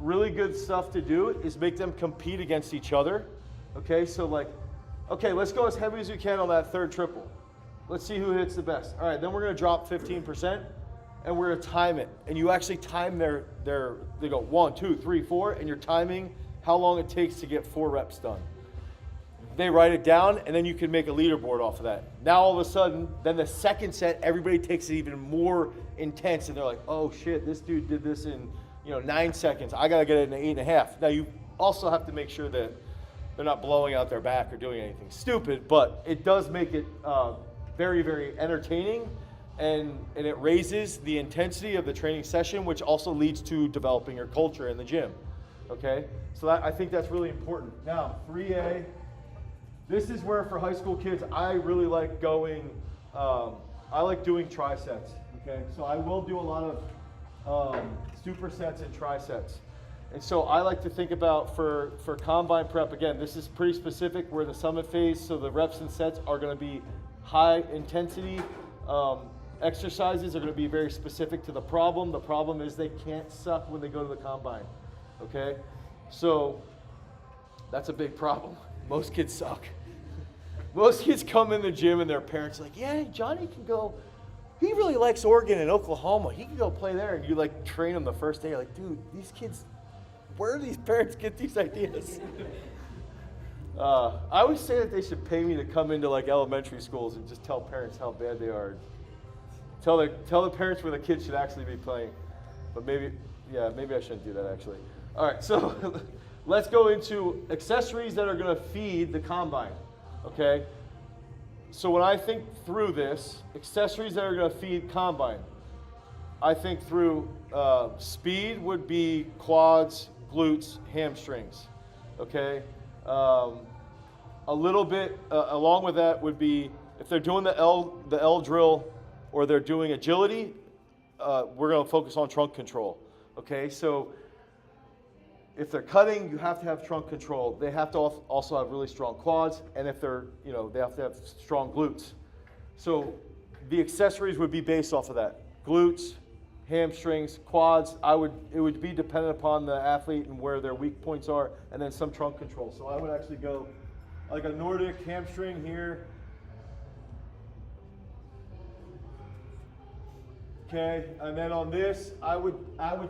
really good stuff to do is make them compete against each other. Okay, so like, okay, let's go as heavy as we can on that 3rd triple. Let's see who hits the best. All right, then we're gonna drop 15%. And we're gonna time it. And you actually time they go 1, 2, 3, 4, and you're timing how long it takes to get 4 reps done. They write it down, and then you can make a leaderboard off of that. Now all of a sudden, then the second set, everybody takes it even more intense, and they're like, oh shit, this dude did this in 9 seconds. I gotta get it in 8.5. Now you also have to make sure that they're not blowing out their back or doing anything stupid, but it does make it very, very entertaining. And it raises the intensity of the training session, which also leads to developing your culture in the gym, okay? So I think that's really important. Now, 3A, this is where for high school kids, I really like going, I like doing trisets, okay? So I will do a lot of supersets and trisets. And so I like to think about for combine prep, again, this is pretty specific. We're in the summit phase, so the reps and sets are gonna be high intensity. Exercises are going to be very specific to the problem. The problem is they can't suck when they go to the combine, okay? So that's a big problem. Most kids suck. Most kids come in the gym and their parents are like, yeah, Johnny can go, he really likes Oregon and Oklahoma. He can go play there. And you like train them the first day. You're like, dude, these kids, where do these parents get these ideas? I always say that they should pay me to come into like elementary schools and just tell parents how bad they are. Tell the parents where the kids should actually be playing. But maybe I shouldn't do that actually. All right, so let's go into accessories that are gonna feed the combine, okay? So when I think through this, accessories that are gonna feed combine, I think through speed would be quads, glutes, hamstrings, okay? A little bit along with that would be if they're doing the L drill or they're doing agility, we're going to focus on trunk control. Okay, so if they're cutting, you have to have trunk control. They have to also have really strong quads, and if they're, they have to have strong glutes. So the accessories would be based off of that: glutes, hamstrings, quads. It would be dependent upon the athlete and where their weak points are, and then some trunk control. So I would actually go like a Nordic hamstring here. Okay, and then on this, I would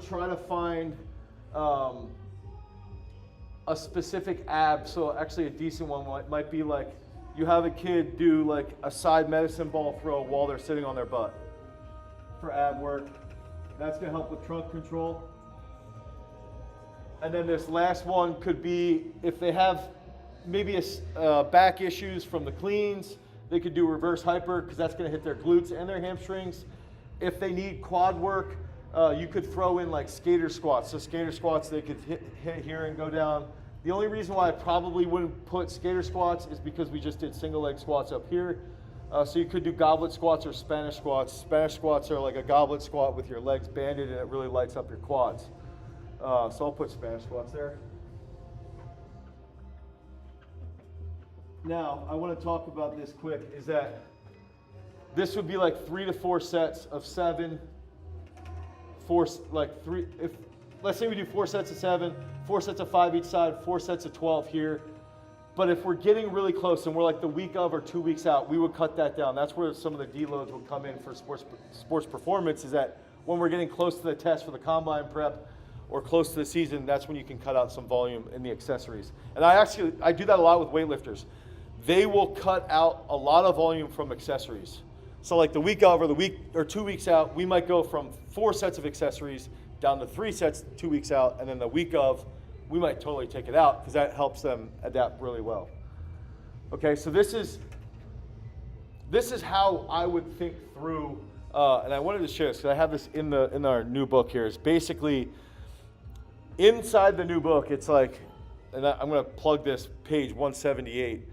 try to find a specific ab. So actually a decent one might be like you have a kid do like a side medicine ball throw while they're sitting on their butt for ab work. That's gonna help with trunk control. And then this last one could be if they have maybe back issues from the cleans, they could do reverse hyper because that's gonna hit their glutes and their hamstrings. If they need quad work, you could throw in like skater squats. So skater squats, they could hit here and go down. The only reason why I probably wouldn't put skater squats is because we just did single leg squats up here. So you could do goblet squats or Spanish squats. Spanish squats are like a goblet squat with your legs banded and it really lights up your quads. So I'll put Spanish squats there. Now, I want to talk about this quick, is that this would be like 3 to 4 sets of 7, let's say we do 4 sets of 7, 4 sets of 5 each side, 4 sets of 12 here. But if we're getting really close and we're like the week of or 2 weeks out, we would cut that down. That's where some of the deloads would come in for sports performance, is that when we're getting close to the test for the combine prep or close to the season, that's when you can cut out some volume in the accessories. And I do that a lot with weightlifters. They will cut out a lot of volume from accessories. So like the week of or the week or 2 weeks out, we might go from 4 sets of accessories down to 3 sets 2 weeks out, and then the week of, we might totally take it out because that helps them adapt really well. Okay, so this is how I would think through, and I wanted to share this because I have this in our new book here. It's basically inside the new book. It's like, and I'm going to plug this page 178.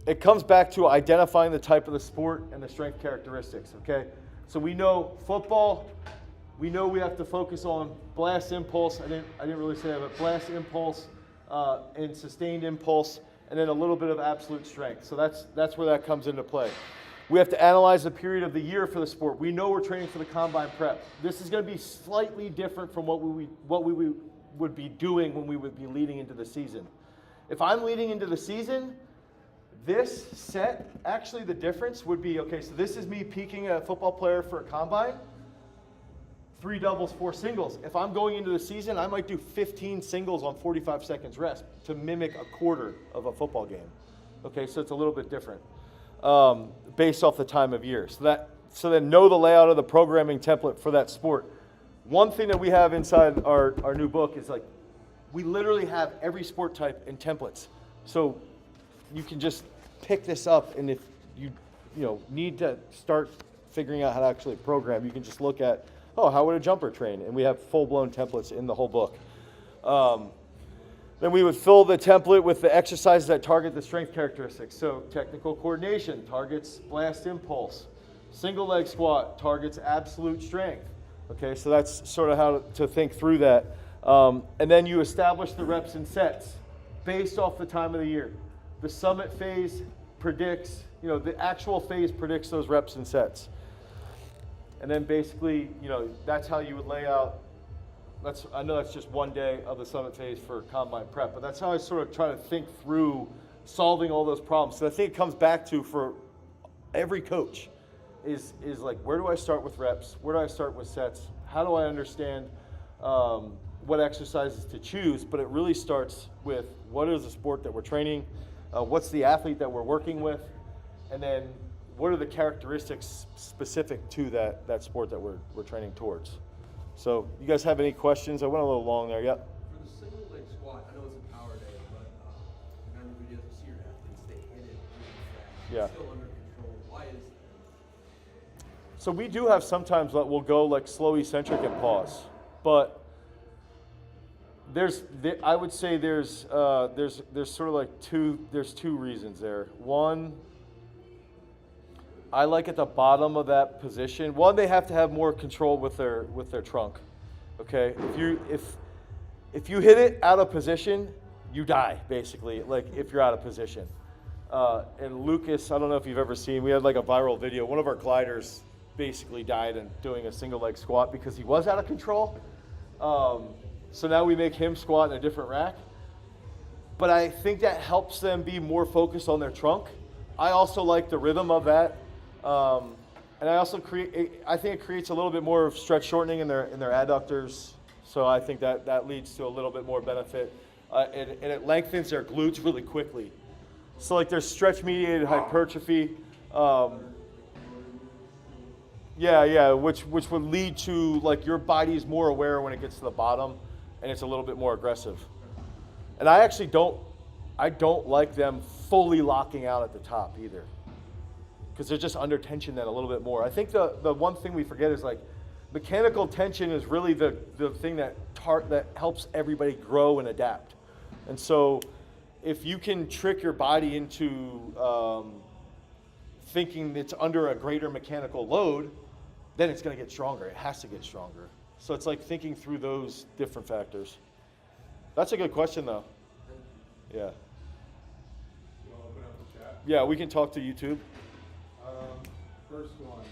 It comes back to identifying the type of the sport and the strength characteristics. Okay, so we know football. We know we have to focus on blast impulse. I didn't really say that, but blast impulse and sustained impulse, and then a little bit of absolute strength. So that's where that comes into play. We have to analyze the period of the year for the sport. We know we're training for the combine prep. This is going to be slightly different from what we would be doing when we would be leading into the season. If I'm leading into the season, this set, actually the difference would be, okay, so this is me peaking a football player for a combine. 3 doubles, 4 singles. If I'm going into the season, I might do 15 singles on 45 seconds rest to mimic a quarter of a football game. Okay, so it's a little bit different based off the time of year. So then know the layout of the programming template for that sport. One thing that we have inside our new book is like, we literally have every sport type in templates. So you can just pick this up, and if you need to start figuring out how to actually program, you can just look at, how would a jumper train? And we have full-blown templates in the whole book. Then we would fill the template with the exercises that target the strength characteristics. So technical coordination targets blast impulse. Single leg squat targets absolute strength. Okay, so that's sort of how to think through that. And then you establish the reps and sets based off the time of the year. The summit phase predicts, the actual phase predicts those reps and sets. And then basically, that's how you would lay out. I know that's just one day of the summit phase for combine prep, but that's how I sort of try to think through solving all those problems. So I think it comes back to, for every coach, is like, where do I start with reps? Where do I start with sets? How do I understand what exercises to choose? But it really starts with, what is the sport that we're training? What's the athlete that we're working with? And then what are the characteristics specific to that sport that we're training towards? So you guys have any questions? I went a little long there. Yep. For the single leg squat, I know it's a power day, but I remember videos of senior athletes, they hit it really fast. Yeah. It's still under control. Why is that? So we do have sometimes that we'll go like slow eccentric and pause, but I would say there's sort of like two reasons there. One, I like at the bottom of that position. One, they have to have more control with their trunk. Okay, if you hit it out of position, you die basically. Like if you're out of position. And Lucas, I don't know if you've ever seen. We had like a viral video. One of our gliders basically died in doing a single leg squat because he was out of control. So now we make him squat in a different rack. But I think that helps them be more focused on their trunk. I also like the rhythm of that. And I also I think it creates a little bit more of stretch shortening in their adductors. So I think that leads to a little bit more benefit. and it lengthens their glutes really quickly. So like there's stretch-mediated hypertrophy. Which would lead to like your body is more aware when it gets to the bottom, and it's a little bit more aggressive. And I actually don't like them fully locking out at the top either, because they're just under tension then a little bit more. I think the one thing we forget is like mechanical tension is really the thing that helps everybody grow and adapt. And so if you can trick your body into thinking it's under a greater mechanical load, then it's going to get stronger. It has to get stronger. So it's like thinking through those different factors. That's a good question, though. Yeah. You want to open up the chat? Yeah, we can talk to YouTube. First one.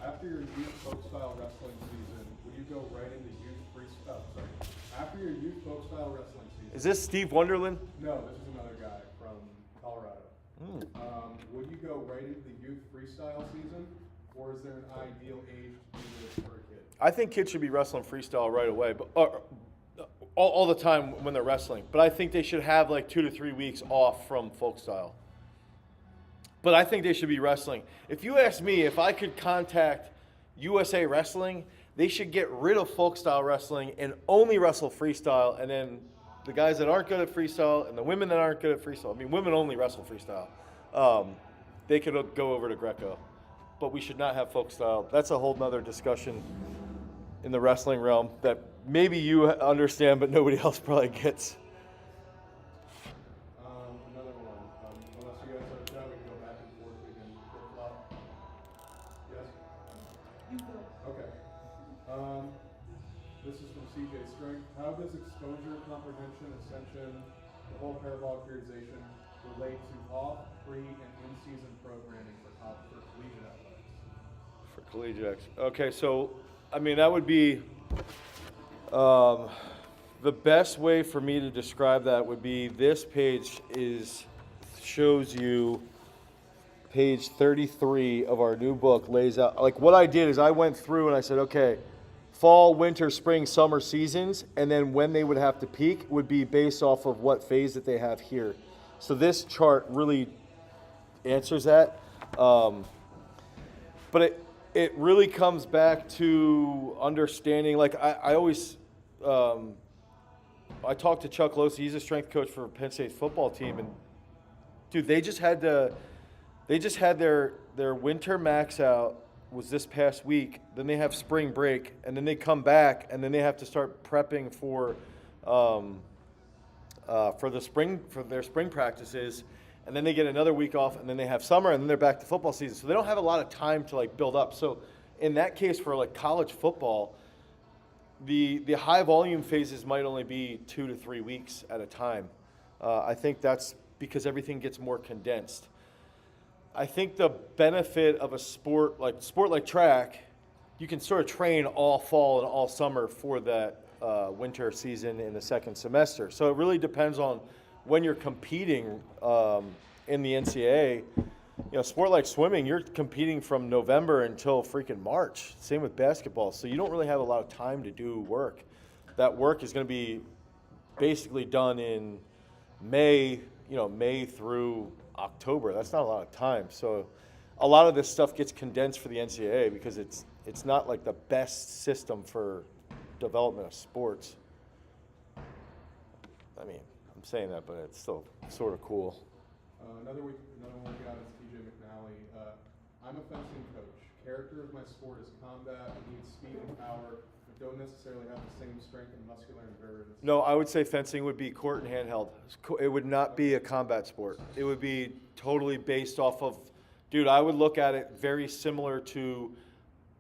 After your youth folk style wrestling season, would you go right into youth freestyle? Sorry. After your youth folk style wrestling season. Is this Steve Wonderland? No, this is another guy from Colorado. Would you go right into the youth freestyle season, or is there an ideal age to do this for a kid? I think kids should be wrestling freestyle right away, but all the time when they're wrestling. But I think they should have like 2 to 3 weeks off from folk style. But I think they should be wrestling. If you ask me if I could contact USA Wrestling, they should get rid of folk style wrestling and only wrestle freestyle. And then the guys that aren't good at freestyle and the women that aren't good at freestyle, I mean, women only wrestle freestyle, they could go over to Greco. But we should not have folk style. That's a whole nother discussion in the wrestling realm that maybe you understand, but nobody else probably gets. Another one. Unless you guys have a chat, we can go back and forth. We can flip-flop. Yes? Okay. This is from CJ Strength. How does exposure, comprehension, ascension, the whole parabolic periodization relate to off, pre, and in-season programming for collegiate athletics? For collegiates. Okay, so, I mean, that would be the best way for me to describe that would be this page shows you page 33 of our new book lays out, like what I did is I went through and I said, okay, fall, winter, spring, summer seasons, and then when they would have to peak would be based off of what phase that they have here. So this chart really answers that. But it really comes back to understanding, like I always, I talked to Chuck Losey, he's a strength coach for Penn State's football team, and dude, they just had their winter max out was this past week, then they have spring break, and then they come back, and then they have to start prepping for their spring practices, and then they get another week off, and then they have summer, and then they're back to football season. So they don't have a lot of time to like build up. So in that case, for like college football, the high volume phases might only be 2 to 3 weeks at a time. I think that's because everything gets more condensed. I think the benefit of a sport like track, you can sort of train all fall and all summer for that winter season in the second semester. So it really depends on when you're competing in the NCAA. You know, sport like swimming, you're competing from November until freaking March. Same with basketball. So you don't really have a lot of time to do work. That work is going to be basically done in May through October. That's not a lot of time. So a lot of this stuff gets condensed for the NCAA because it's not like the best system for development of sports. I mean, I'm saying that, but it's still sort of cool. Another one we got is TJ McNally. I'm a fencing coach. Character of my sport is combat. It needs speed and power, but don't necessarily have the same strength and muscular endurance. No, I would say fencing would be court and handheld. It would not be a combat sport. It would be totally based off of, dude, I would look at it very similar to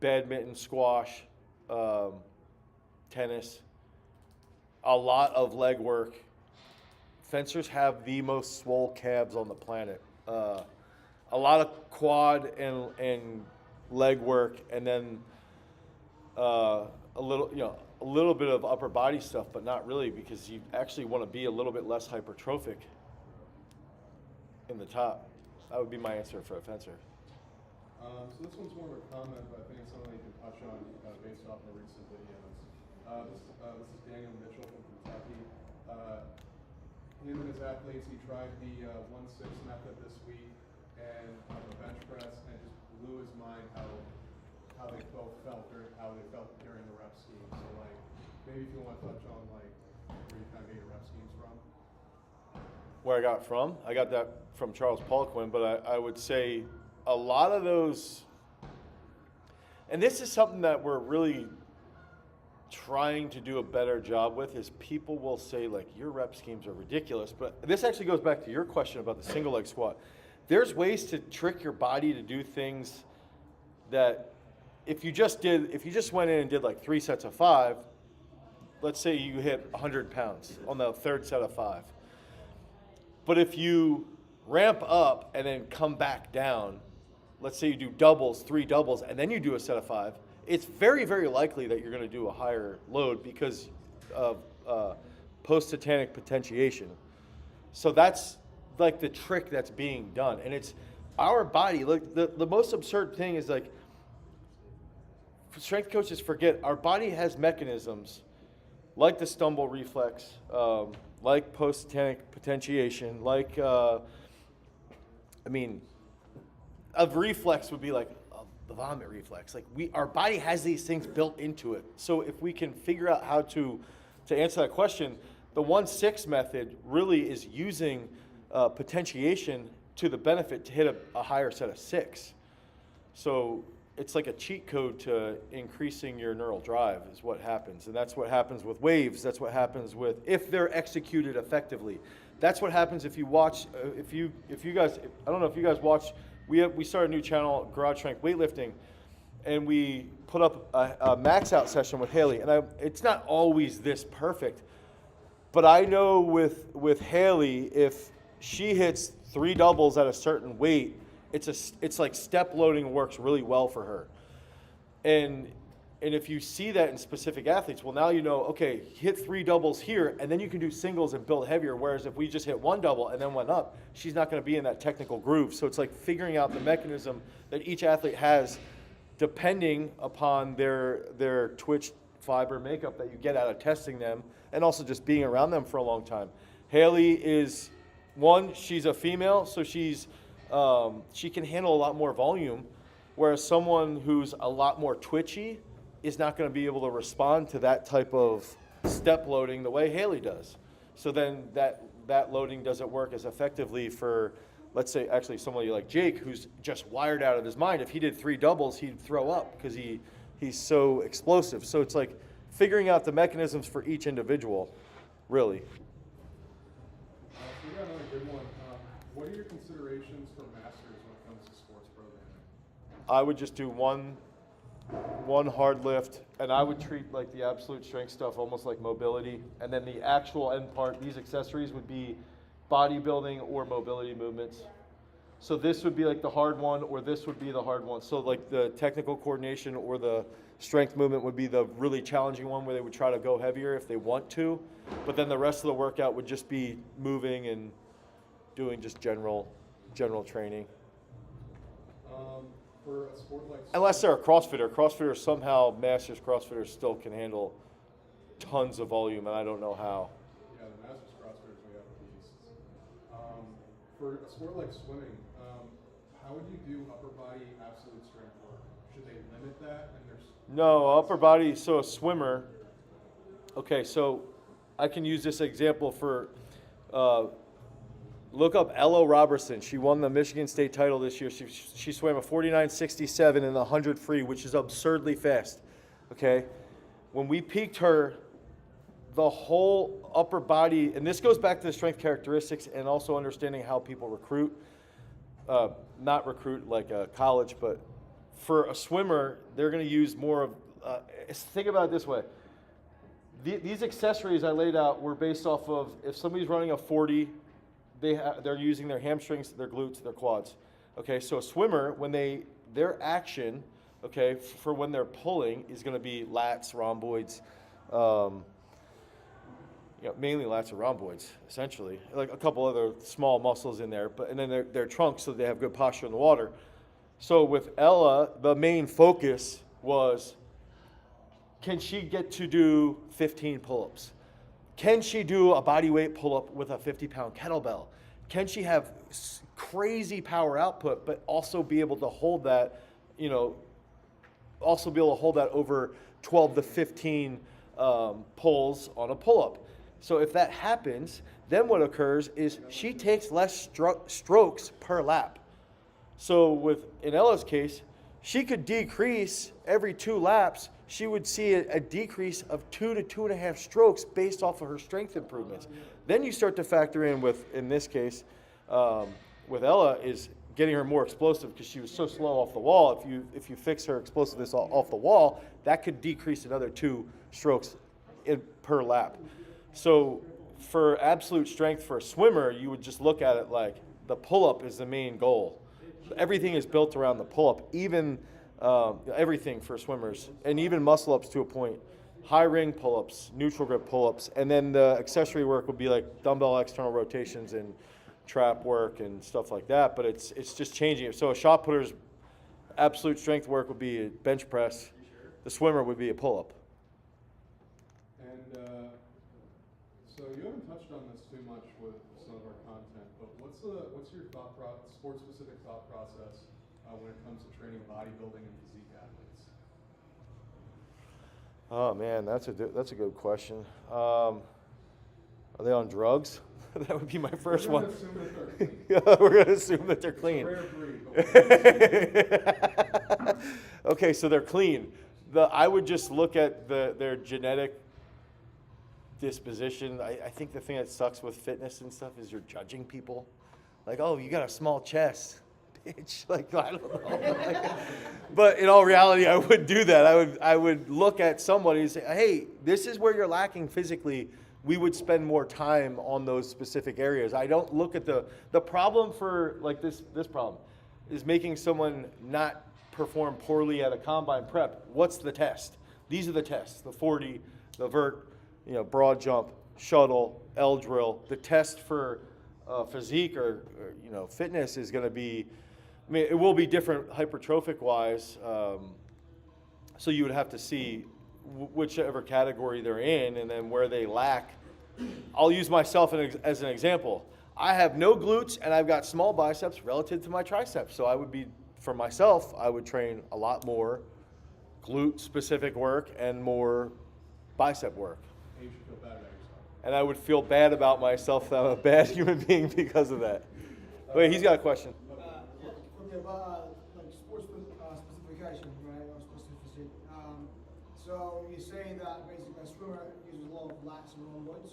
badminton, squash, tennis, a lot of leg work. Fencers have the most swole calves on the planet. A lot of quad and leg work, and then a little bit of upper body stuff, but not really, because you actually want to be a little bit less hypertrophic in the top. That would be my answer for a fencer. So this one's more of a comment, but I think it's something you can touch on based off of recent videos. This is Daniel Mitchell from Kentucky. Him and his athletes, he tried the 1-6 method this week and on the bench press, and it just blew his mind how they both felt during the rep scheme. So like, maybe if you want to touch on like where you kind of get your rep schemes from. Where I got from? I got that from Charles Poliquin, but I would say a lot of those, and this is something that we're really trying to do a better job with, is people will say like, your rep schemes are ridiculous. But this actually goes back to your question about the single leg squat. There's ways to trick your body to do things that if you just went in and did like 3 sets of 5, let's say you hit 100 pounds on the third set of 5. But if you ramp up and then come back down, let's say you do doubles, 3 doubles, and then you do a set of 5, it's very, very likely that you're going to do a higher load because of post-tetanic potentiation. So that's like the trick that's being done. And it's our body. Look, the most absurd thing is like, strength coaches forget our body has mechanisms like the stumble reflex, like post-tetanic potentiation, like, a reflex would be like the vomit reflex. Like our body has these things built into it. So if we can figure out how to answer that question, the 1-6 method really is using potentiation to the benefit to hit a higher set of 6. So it's like a cheat code to increasing your neural drive is what happens. And that's what happens with waves. That's what happens with, if they're executed effectively. That's what happens if you watch, if you guys, I don't know if you guys watch, we started a new channel, Garage Strength Weightlifting, and we put up a max out session with Haley. And it's not always this perfect, but I know with Haley, if she hits 3 doubles at a certain weight, it's like step loading works really well for her. And if you see that in specific athletes, well, now you know, okay, hit 3 doubles here, and then you can do singles and build heavier. Whereas if we just hit 1 double and then went up, she's not going to be in that technical groove. So it's like figuring out the mechanism that each athlete has depending upon their twitch fiber makeup that you get out of testing them, and also just being around them for a long time. Haley is, she's a female, so she can handle a lot more volume, whereas someone who's a lot more twitchy is not going to be able to respond to that type of step loading the way Haley does. So then that loading doesn't work as effectively for, let's say, actually somebody like Jake, who's just wired out of his mind. If he did 3 doubles, he'd throw up because he's so explosive. So it's like figuring out the mechanisms for each individual, really. So we got another good one. What are your considerations for masters when it comes to sports programming? I would just do one hard lift, and I would treat like the absolute strength stuff almost like mobility, and then the actual end part, these accessories would be bodybuilding or mobility movements. So this would be like the hard one, or this would be the hard one. So like the technical coordination or the strength movement would be the really challenging one where they would try to go heavier if they want to, but then the rest of the workout would just be moving and doing just general training. For a sport like Unless they're a CrossFitter somehow, masters CrossFitters still can handle tons of volume, and I don't know how. Yeah, the masters CrossFitters we have beasts. For a sport like swimming, how would you do upper body absolute strength work? Should they limit that? No, upper body. So a swimmer. Okay, so I can use this example for. Look up Ella Robertson. She won the Michigan State title this year. She swam a 49.67 in the 100 free, which is absurdly fast. Okay? When we peaked her, the whole upper body, and this goes back to the strength characteristics and also understanding how people recruit. Not recruit like a college, but for a swimmer, they're going to use more of, think about it this way. These accessories I laid out were based off of, if somebody's running a 40, they're using their hamstrings, their glutes, their quads. Okay, so a swimmer, when their action, okay, for when they're pulling is going to be lats, rhomboids, mainly lats and rhomboids, essentially. Like a couple other small muscles in there, and then their trunks, so they have good posture in the water. So with Ella, the main focus was can she get to do 15 pull-ups? Can she do a body weight pull-up with a 50-pound kettlebell? Can she have crazy power output, but also be able to hold that, also be able to hold that over 12 to 15 pulls on a pull-up? So if that happens, then what occurs is she takes less strokes per lap. So in Ella's case, she could decrease every 2 laps. She would see a decrease of 2 to 2.5 strokes based off of her strength improvements. Then you start to factor in this case, with Ella, is getting her more explosive because she was so slow off the wall. If you fix her explosiveness off the wall, that could decrease another 2 strokes per lap. So for absolute strength for a swimmer, you would just look at it like the pull-up is the main goal. Everything is built around the pull-up, even everything for swimmers, and even muscle-ups to a point. High ring pull-ups, neutral grip pull-ups, and then the accessory work would be like dumbbell external rotations and trap work and stuff like that, but it's just changing it. So a shot putter's absolute strength work would be a bench press. The swimmer would be a pull-up. And so you haven't touched on this too much with some of our content, but what's your sport-specific thought process when it comes to training bodybuilding and physique athletes? Oh man, that's a good question. Are they on drugs? That would be my first one. We're going to assume that they're clean. Okay, so they're clean. I would just look at their genetic disposition. I think the thing that sucks with fitness and stuff is you're judging people. Like, oh, you got a small chest, bitch. Like, I don't know. But in all reality, I wouldn't do that. I would look at somebody and say, hey, this is where you're lacking physically. We would spend more time on those specific areas. I don't look at the problem for like this problem is making someone not perform poorly at a combine prep. What's the test? These are the tests: the 40, the vert, broad jump, shuttle, L drill. The test for physique or fitness is going to be, it will be different hypertrophic wise. So you would have to see whichever category they're in and then where they lack. I'll use myself as an example. I have no glutes and I've got small biceps relative to my triceps. So for myself, I would train a lot more glute specific work and more bicep work. And you should feel bad about yourself. And I would feel bad about myself that I'm a bad human being because of that. Wait, he's got a question. Okay, about like sports specification, right, or specificity. So you say that basically a swimmer uses a lot of lats and rhomboids.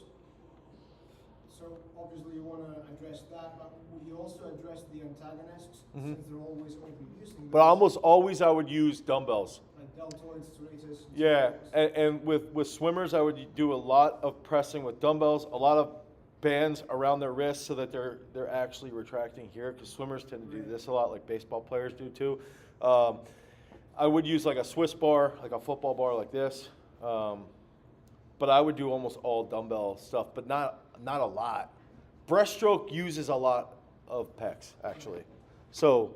So obviously you want to address that, but would you also address the antagonists since they're always going to be using those? But almost always I would use dumbbells. Like deltoids, serratus. Yeah, and with swimmers, I would do a lot of pressing with dumbbells, a lot of bands around their wrists so that they're actually retracting here, because swimmers tend to do this a lot, like baseball players do too. I would use like a Swiss bar, like a football bar like this, but I would do almost all dumbbell stuff, but not a lot. Breaststroke uses a lot of pecs, actually. So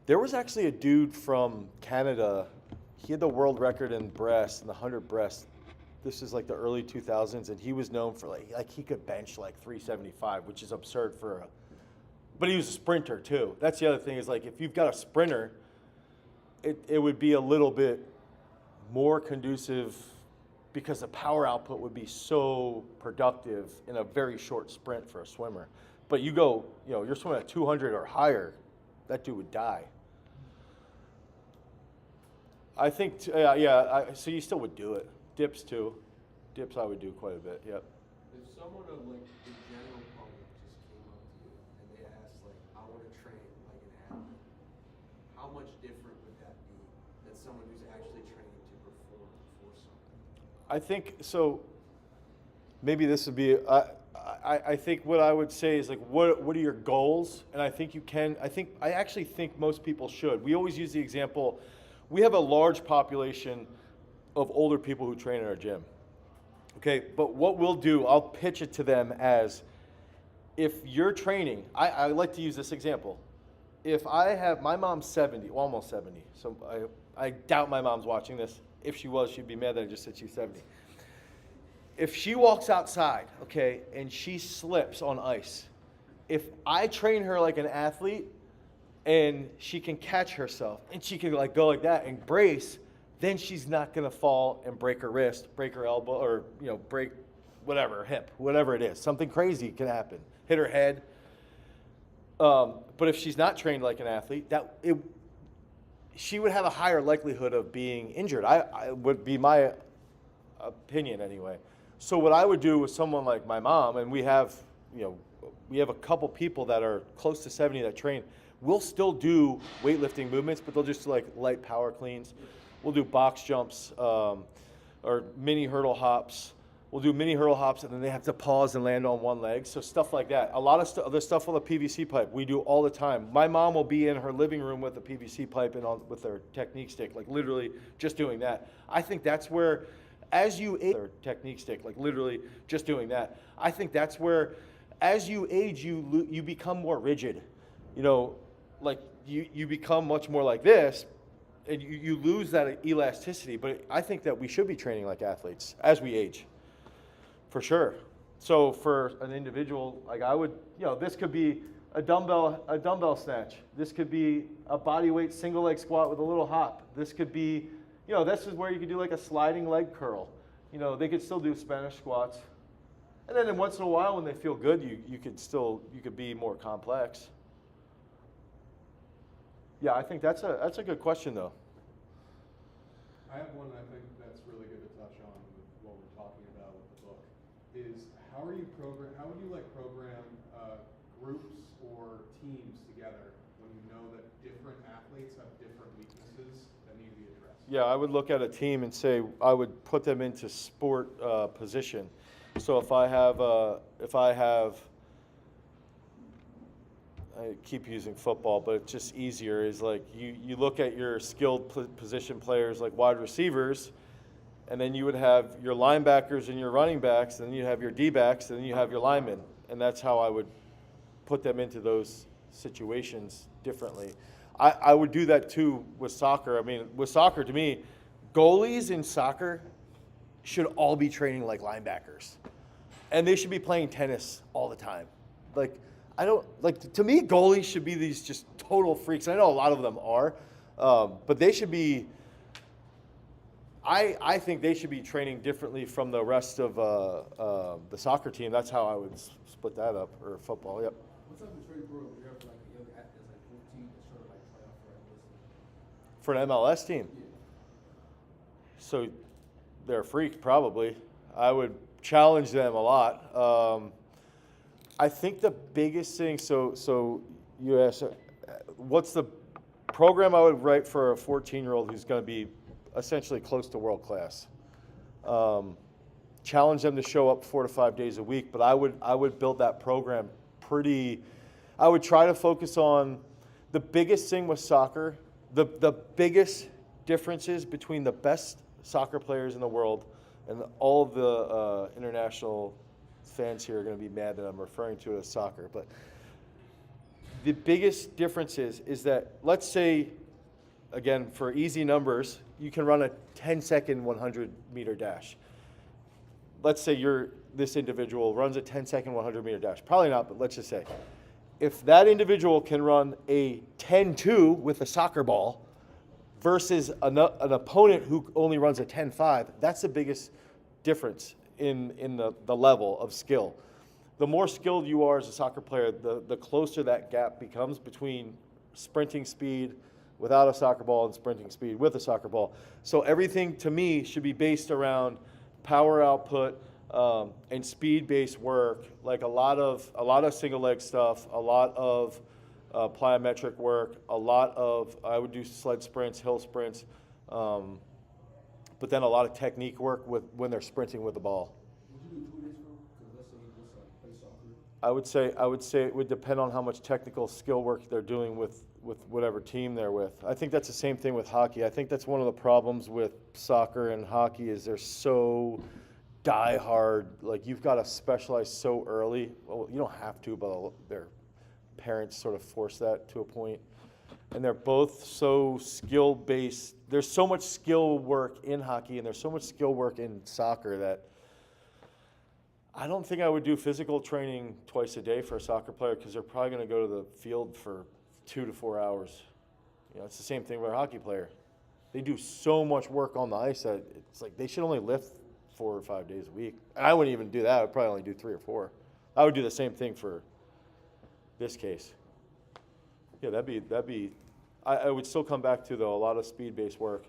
there was actually a dude from Canada. He had the world record in breast, in the 100 breast. This is like the early 2000s, and he was known for like he could bench like 375, which is absurd but he was a sprinter too. That's the other thing is like if you've got a sprinter, it would be a little bit more conducive because the power output would be so productive in a very short sprint for a swimmer. But you're swimming at 200 or higher, that dude would die. I think, so you still would do it. Dips too. Dips I would do quite a bit, yep. If someone of like the general public just came up to you and they asked like, I want to train like an athlete, how much different would that be than someone who's actually training to perform for something? I think, so maybe this would be, I think what I would say is like, what are your goals? And I actually think most people should. We always use the example, we have a large population of older people who train in our gym. Okay, but what we'll do, I'll pitch it to them as, if you're training, I like to use this example. if I have, my mom's 70, almost 70, so I doubt my mom's watching this. If she was, she'd be mad that I just said she's 70. If she walks outside, okay, and she slips on ice, if I train her like an athlete and she can catch herself and she can like go like that and brace, then she's not gonna fall and break her wrist, break her elbow, or break whatever, hip, whatever it is. Something crazy can happen. Hit her head. But if she's not trained like an athlete, she would have a higher likelihood of being injured. I would be my opinion anyway. So what I would do with someone like my mom, and we have a couple people that are close to 70 that train. We'll still do weightlifting movements, but they'll just do like light power cleans. We'll do box jumps or mini hurdle hops. We'll do mini hurdle hops, and then they have to pause and land on one leg. So stuff like that. A lot of the stuff on the PVC pipe we do all the time. My mom will be in her living room with a PVC pipe and with her technique stick, like literally just doing that. I think that's where, as you age, their technique stick, like literally just doing that. I think that's where, as you age, you become more rigid. Like you become much more like this, and you lose that elasticity. But I think that we should be training like athletes as we age. For sure. So for an individual, like I would, this could be a dumbbell snatch. This could be a body weight single leg squat with a little hop. This could be, this is where you could do like a sliding leg curl. They could still do Spanish squats. And then once in a while when they feel good, you could be more complex. Yeah, I think that's a good question though. I have one I think that's really good to touch on with what we're talking about with the book. Is how would you program groups or teams together when you know that different athletes have different weaknesses that need to be addressed? Yeah, I would look at a team and say I would put them into sport position. So if I keep using football, but it's just easier, is like you look at your skilled position players like wide receivers, and then you would have your linebackers and your running backs, and then you have your D-backs, and then you have your linemen. And that's how I would put them into those situations differently. I would do that too with soccer. I mean, with soccer, to me, goalies in soccer should all be training like linebackers. And they should be playing tennis all the time. To me, goalies should be these just total freaks. I know a lot of them are, but they should be, I think they should be training differently from the rest of the soccer team. That's how I would split that up, or football, yep. What type of training program do you have for like a young athlete that's like 14 that's trying to like try out for For MLS? an MLS team? Yeah. So they're freaks, probably. I would challenge them a lot. I think the biggest thing, so you asked, what's the program I would write for a 14-year-old who's going to be essentially close to world class? Challenge them to show up 4 to 5 days a week, but I would build that program I would try to focus on the biggest thing with soccer, the biggest differences between the best soccer players in the world, and all of the international fans here are going to be mad that I'm referring to it as soccer, but the biggest difference is that, let's say, again, for easy numbers, you can run a 10-second 100-meter dash. Let's say this individual runs a 10-second 100-meter dash. Probably not, but let's just say. If that individual can run a 10-2 with a soccer ball versus an opponent who only runs a 10-5, that's the biggest difference in the level of skill. The more skilled you are as a soccer player, the closer that gap becomes between sprinting speed without a soccer ball and sprinting speed with a soccer ball. So everything to me should be based around power output and speed-based work, like a lot of single leg stuff, a lot of plyometric work, I would do sled sprints, hill sprints, but then a lot of technique work when they're sprinting with the ball. Would you do 2 days from? Because let's say he wants to play soccer. I would say it would depend on how much technical skill work they're doing with whatever team they're with. I think that's the same thing with hockey. I think that's one of the problems with soccer and hockey is they're so die hard. Like, you've got to specialize so early. Well, you don't have to, but their parents sort of force that to a point. and they're both so skill-based. There's so much skill work in hockey, and there's so much skill work in soccer that I don't think I would do physical training twice a day for a soccer player, because they're probably going to go to the field for 2 to 4 hours. You know, it's the same thing with a hockey player. They do so much work on the ice that it's like they should only lift 4 or 5 days a week. And I wouldn't even do that. I would probably only do 3 or 4. I would do the same thing for this case. Yeah, that'd be. I would still come back to, though, a lot of speed-based work,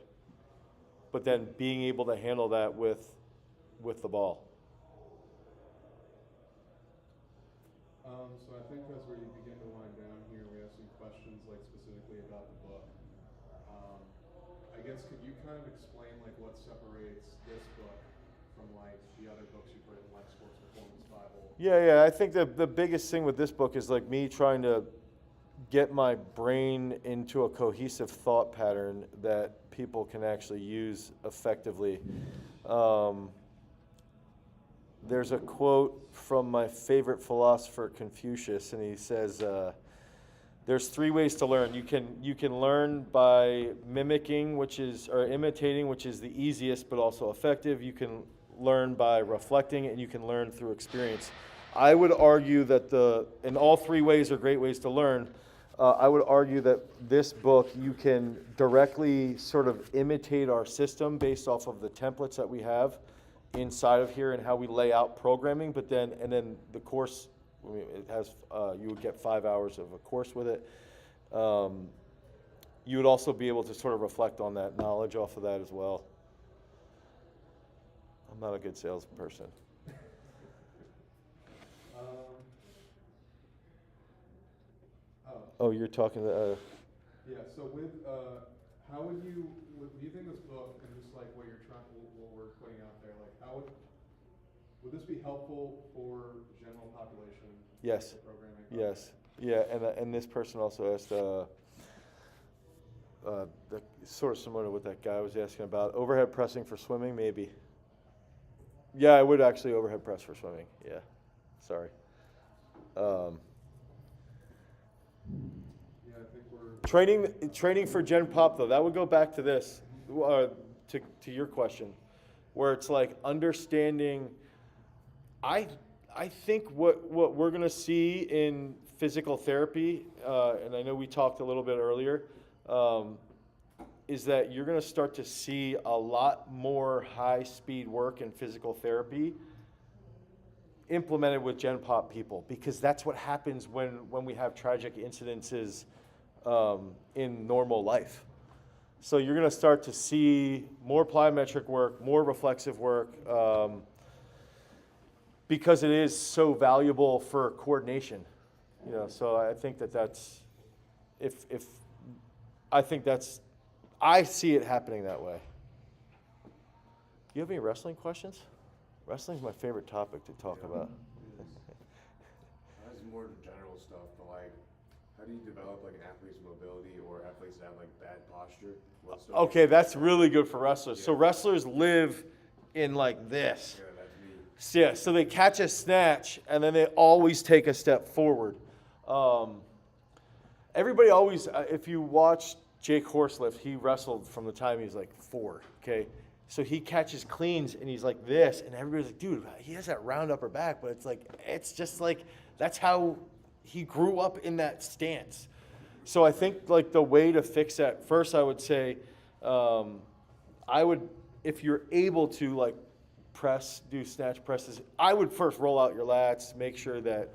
but then being able to handle that with the ball. So I think as we begin to wind down here, we have some questions like specifically about the book. I guess could you kind of explain like what separates this book from like the other books you've written, like Sports Performance Bible? Yeah. I think the biggest thing with this book is like me trying to get my brain into a cohesive thought pattern that people can actually use effectively. There's a quote from my favorite philosopher, Confucius, and he says, there's 3 ways to learn. You can learn by mimicking, or imitating, which is the easiest but also effective. You can learn by reflecting, and you can learn through experience. I would argue that and all 3 ways are great ways to learn. I would argue that this book, you can directly sort of imitate our system based off of the templates that we have inside of here and how we lay out programming, but then the course, I mean, it has you would get 5 hours of a course with it. You would also be able to sort of reflect on that knowledge off of that as well. I'm not a good salesperson. Oh, you're talking to. Yeah. So with how would you think this book and just like what we're putting out there, like how would this be helpful for general population? Yes. Programming. Yes. Yeah, and this person also asked sort of similar to what that guy was asking about, overhead pressing for swimming, maybe. Yeah, I would actually overhead press for swimming. Yeah. Sorry. Yeah, I think we're Training for Gen Pop, though, that would go back to this, to your question, where it's like understanding. I think what we're going to see in physical therapy, and I know we talked a little bit earlier, is that you're going to start to see a lot more high-speed work in physical therapy implemented with Gen Pop people, because that's what happens when we have tragic incidences in normal life. So you're going to start to see more plyometric work, more reflexive work, because it is so valuable for coordination. You know, so I think that's I see it happening that way. Do you have any wrestling questions? Wrestling's my favorite topic to talk about. That's more general stuff, but like, how do you develop like an athlete's mobility or athletes that have like bad posture? Okay, that's really good for wrestlers. Yeah. So wrestlers live in like this. Yeah, that's me. Yeah, so they catch a snatch and then they always take a step forward. Everybody always, if you watch Jake Horslift, he wrestled from the time he was like 4, okay? So he catches cleans and he's like this, and everybody's like, dude, he has that round upper back, but it's just like, that's how he grew up in that stance. So I think like the way to fix that, first I would say, if you're able to like do snatch presses, I would first roll out your lats, make sure that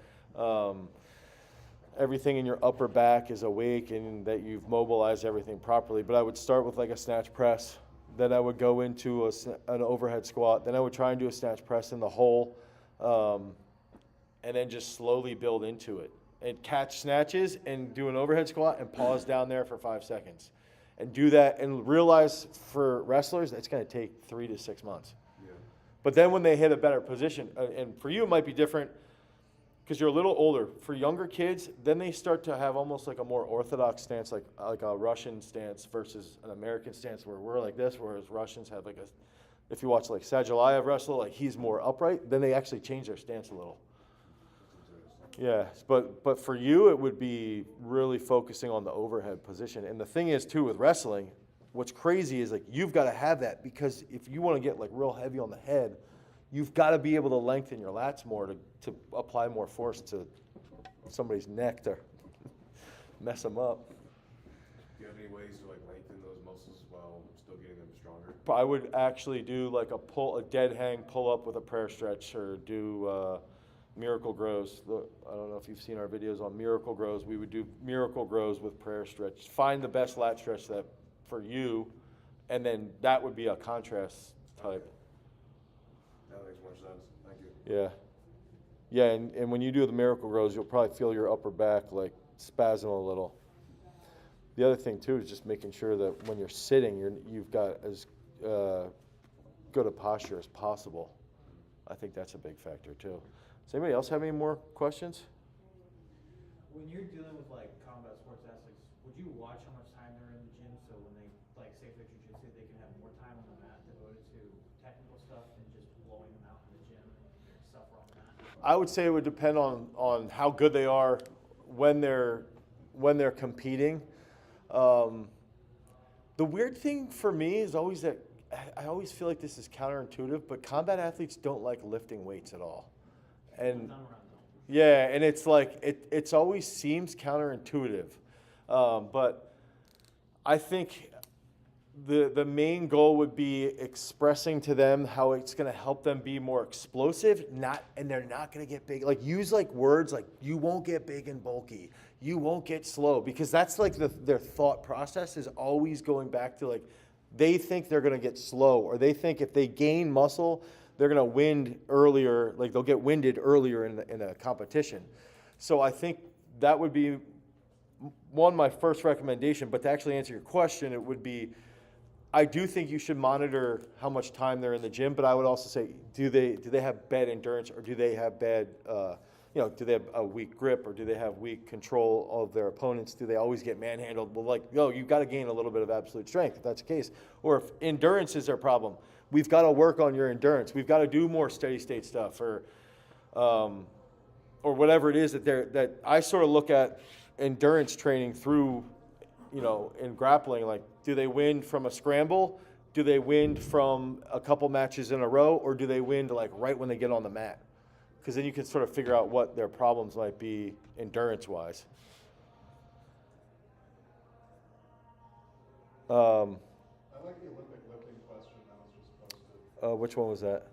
everything in your upper back is awake and that you've mobilized everything properly. But I would start with like a snatch press. Then I would go into an overhead squat. Then I would try and do a snatch press in the hole, and then just slowly build into it. And catch snatches and do an overhead squat and pause down there for 5 seconds. And do that and realize for wrestlers that's going to take 3 to 6 months. Yeah. But then when they hit a better position, and for you it might be different because you're a little older. For younger kids, then they start to have almost like a more orthodox stance, like a Russian stance versus an American stance where we're like this, whereas Russians have like if you watch like Sajalayev wrestle, like he's more upright, then they actually change their stance a little. Yeah, but for you, it would be really focusing on the overhead position. And the thing is, too, with wrestling, what's crazy is like you've got to have that, because if you want to get like real heavy on the head, you've got to be able to lengthen your lats more to apply more force to somebody's neck to mess them up. Do you have any ways to like lengthen those muscles while still getting them stronger? I would actually do like a dead hang pull up with a prayer stretch, or do miracle grows. I don't know if you've seen our videos on miracle grows. We would do miracle grows with prayer stretch. Find the best lat stretch that for you, and then that would be a contrast type. That makes more sense. Thank you. Yeah. Yeah, and when you do the miracle grows, you'll probably feel your upper back like spasm a little. The other thing too is just making sure that when you're sitting, you've got as good a posture as possible. I think that's a big factor too. Does anybody else have any more questions? When you're dealing with like combat sports athletes, would you watch how much time they're in the gym, so when they like say for jiu-jitsu, they can have more time on the mat devoted to technical stuff than just blowing them out in the gym and suffer on the mat? I would say it would depend on how good they are when they're competing. The weird thing for me is always that I always feel like this is counterintuitive, but combat athletes don't like lifting weights at all. And yeah, and it's like it's always seems counterintuitive, but I think the main goal would be expressing to them how it's going to help them be more explosive, and they're not going to get big. Like use like words like you won't get big and bulky, you won't get slow, because that's like their thought process is always going back to like they think they're going to get slow, or they think if they gain muscle, they're going to wind earlier, like they'll get winded earlier in a competition. So I think that would be my first recommendation. But to actually answer your question, it would be, I do think you should monitor how much time they're in the gym, but I would also say, do they have bad endurance, or do they have bad, do they have a weak grip, or do they have weak control of their opponents? Do they always get manhandled? Well, you've got to gain a little bit of absolute strength if that's the case. Or if endurance is their problem, we've got to work on your endurance. We've got to do more steady state stuff, or whatever it is that I sort of look at endurance training through, in grappling. Like, do they win from a scramble? Do they win from a couple matches in a row, or do they win like right when they get on the mat? Because then you can sort of figure out what their problems might be endurance-wise. I like the Olympic lifting question that was just posted. Which one was that?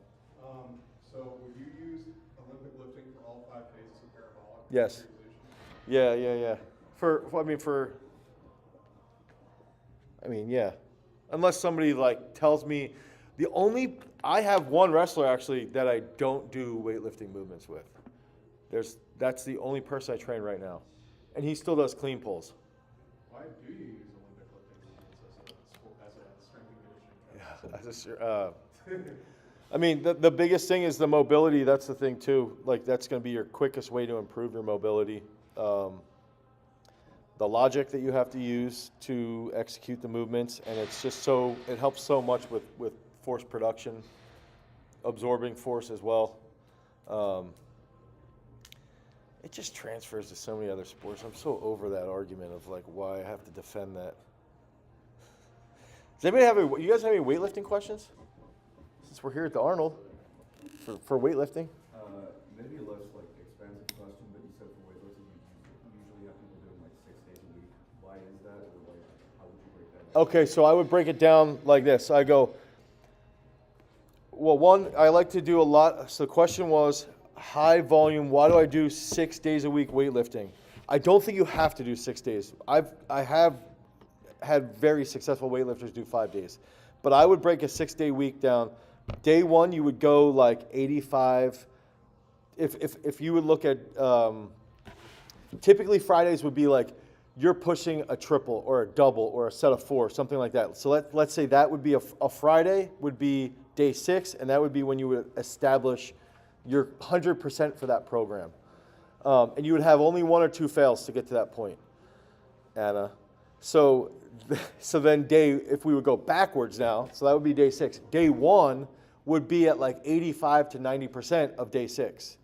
So would you use Olympic lifting for all 5 phases of parabolic? Yes. Periodization? Yeah. Unless somebody like tells me, I have one wrestler actually that I don't do weightlifting movements with. That's the only person I train right now, and he still does clean pulls. Why do you use Olympic lifting movements as a strength and conditioning coach? I mean, the biggest thing is the mobility. That's the thing too. Like that's going to be your quickest way to improve your mobility. The logic that you have to use to execute the movements, and it's just it helps so much with force production, absorbing force as well. It just transfers to so many other sports. I'm so over that argument of like why I have to defend that. Does anybody you guys have any weightlifting questions? Since we're here at the Arnold for weightlifting. Maybe a less like expensive question, but you said for weightlifting you usually have people doing like 6 days a week. Why is that, or like how would you break that down? Okay, so I would break it down like this. I go, well, one, I like to do a lot. So the question was high volume. Why do I do 6 days a week weightlifting? I don't think you have to do 6 days. I have had very successful weightlifters do 5 days, but I would break a 6-day week down. Day one, you would go like 85. If you would look at, typically Fridays would be like you're pushing a triple or a double or a set of 4, something like that. So let's say that would be a Friday would be day 6, and that would be when you would establish your 100% for that program. And you would have only 1 or 2 fails to get to that point, Anna. So then if we would go backwards now, so that would be day 6. Day 1 would be at like 85 to 90% of day 6.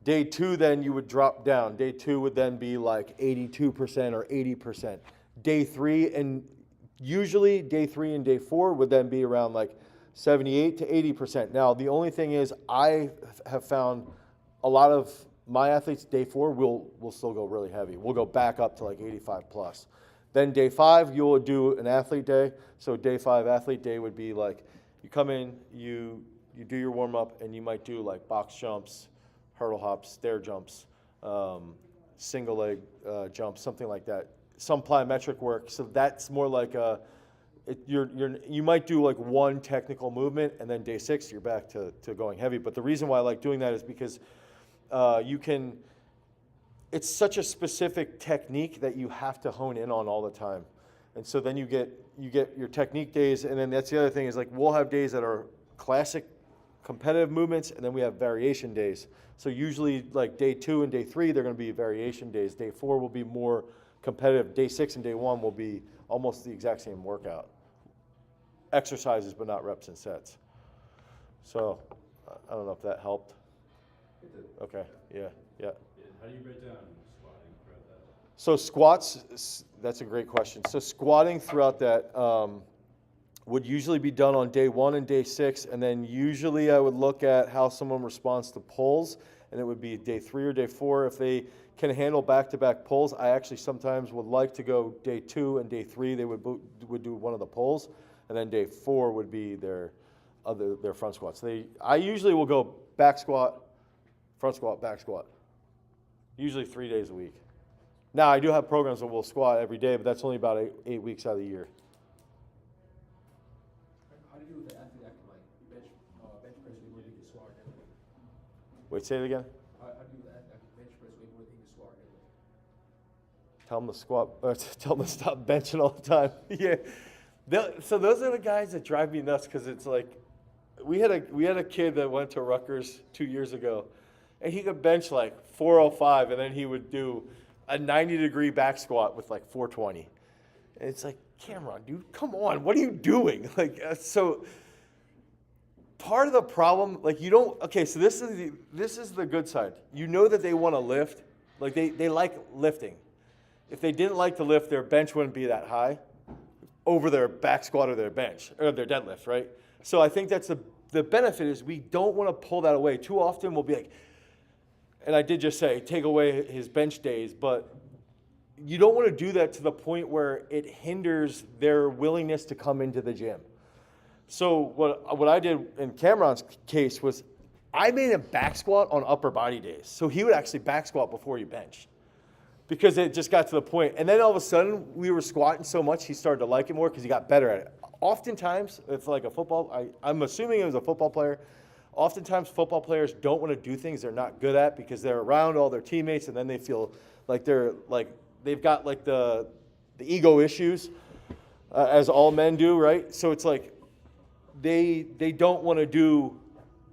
Day 2, then you would drop down. Day 2 would then be like 82% or 80%. Day 3, and usually day 3 and day 4 would then be around like 78 to 80%. Now, the only thing is I have found a lot of my athletes, day 4, will still go really heavy. We'll go back up to like 85 plus. Then day 5, you'll do an athlete day. So day 5 athlete day would be like, you come in, you do your warm up, and you might do like box jumps, hurdle hops, stair jumps, single leg jumps, something like that. Some plyometric work. So that's more like you might do like one technical movement, and then day 6 you're back to going heavy. But the reason why I like doing that is because it's such a specific technique that you have to hone in on all the time. And so then you get your technique days, and then that's the other thing is like we'll have days that are classic competitive movements, and then we have variation days. So usually like day 2 and day 3, they're going to be variation days. Day 4 will be more competitive. Day 6 and day 1 will be almost the exact same workout. Exercises, but not reps and sets. So I don't know if that helped. Okay, yeah. How do you break down squatting throughout that? So squats, that's a great question. So squatting throughout that would usually be done on day 1 and day 6, and then usually I would look at how someone responds to pulls, and it would be day 3 or day 4. If they can handle back-to-back pulls, I actually sometimes would like to go day 2 and day 3. They would do one of the pulls, and then day 4 would be their front squats. I usually will go back squat, front squat, back squat. Usually 3 days a week. Now, I do have programs that will squat every day, but that's only about 8 weeks out of the year. How do you do with the athlete that can like bench press way more than you can squat or deadlift? Wait, say it again? How do you do with the athlete that can bench press way more than you can squat or deadlift? Tell them to squat, tell them to stop benching all the time. Yeah. So those are the guys that drive me nuts because it's like, we had a kid that went to Rutgers 2 years ago, and he could bench like 405, and then he would do a 90-degree back squat with like 420. And it's like, Cameron, dude, come on, what are you doing? Like, so part of the problem, like you don't. Okay, so this is the good side. You know that they want to lift, like they like lifting. If they didn't like to lift, their bench wouldn't be that high over their back squat or their bench or their deadlift, right? So I think that's the benefit is we don't want to pull that away. Too often we'll be like, and I did just say, take away his bench days, but you don't want to do that to the point where it hinders their willingness to come into the gym. So what I did in Cameron's case was I made him back squat on upper body days. So he would actually back squat before he benched because it just got to the point. And then all of a sudden we were squatting so much he started to like it more because he got better at it. Oftentimes, it's like a football, I'm assuming it was a football player. Oftentimes, football players don't want to do things they're not good at because they're around all their teammates, and then they feel like they've got like the ego issues, as all men do, right? So it's like they don't want to do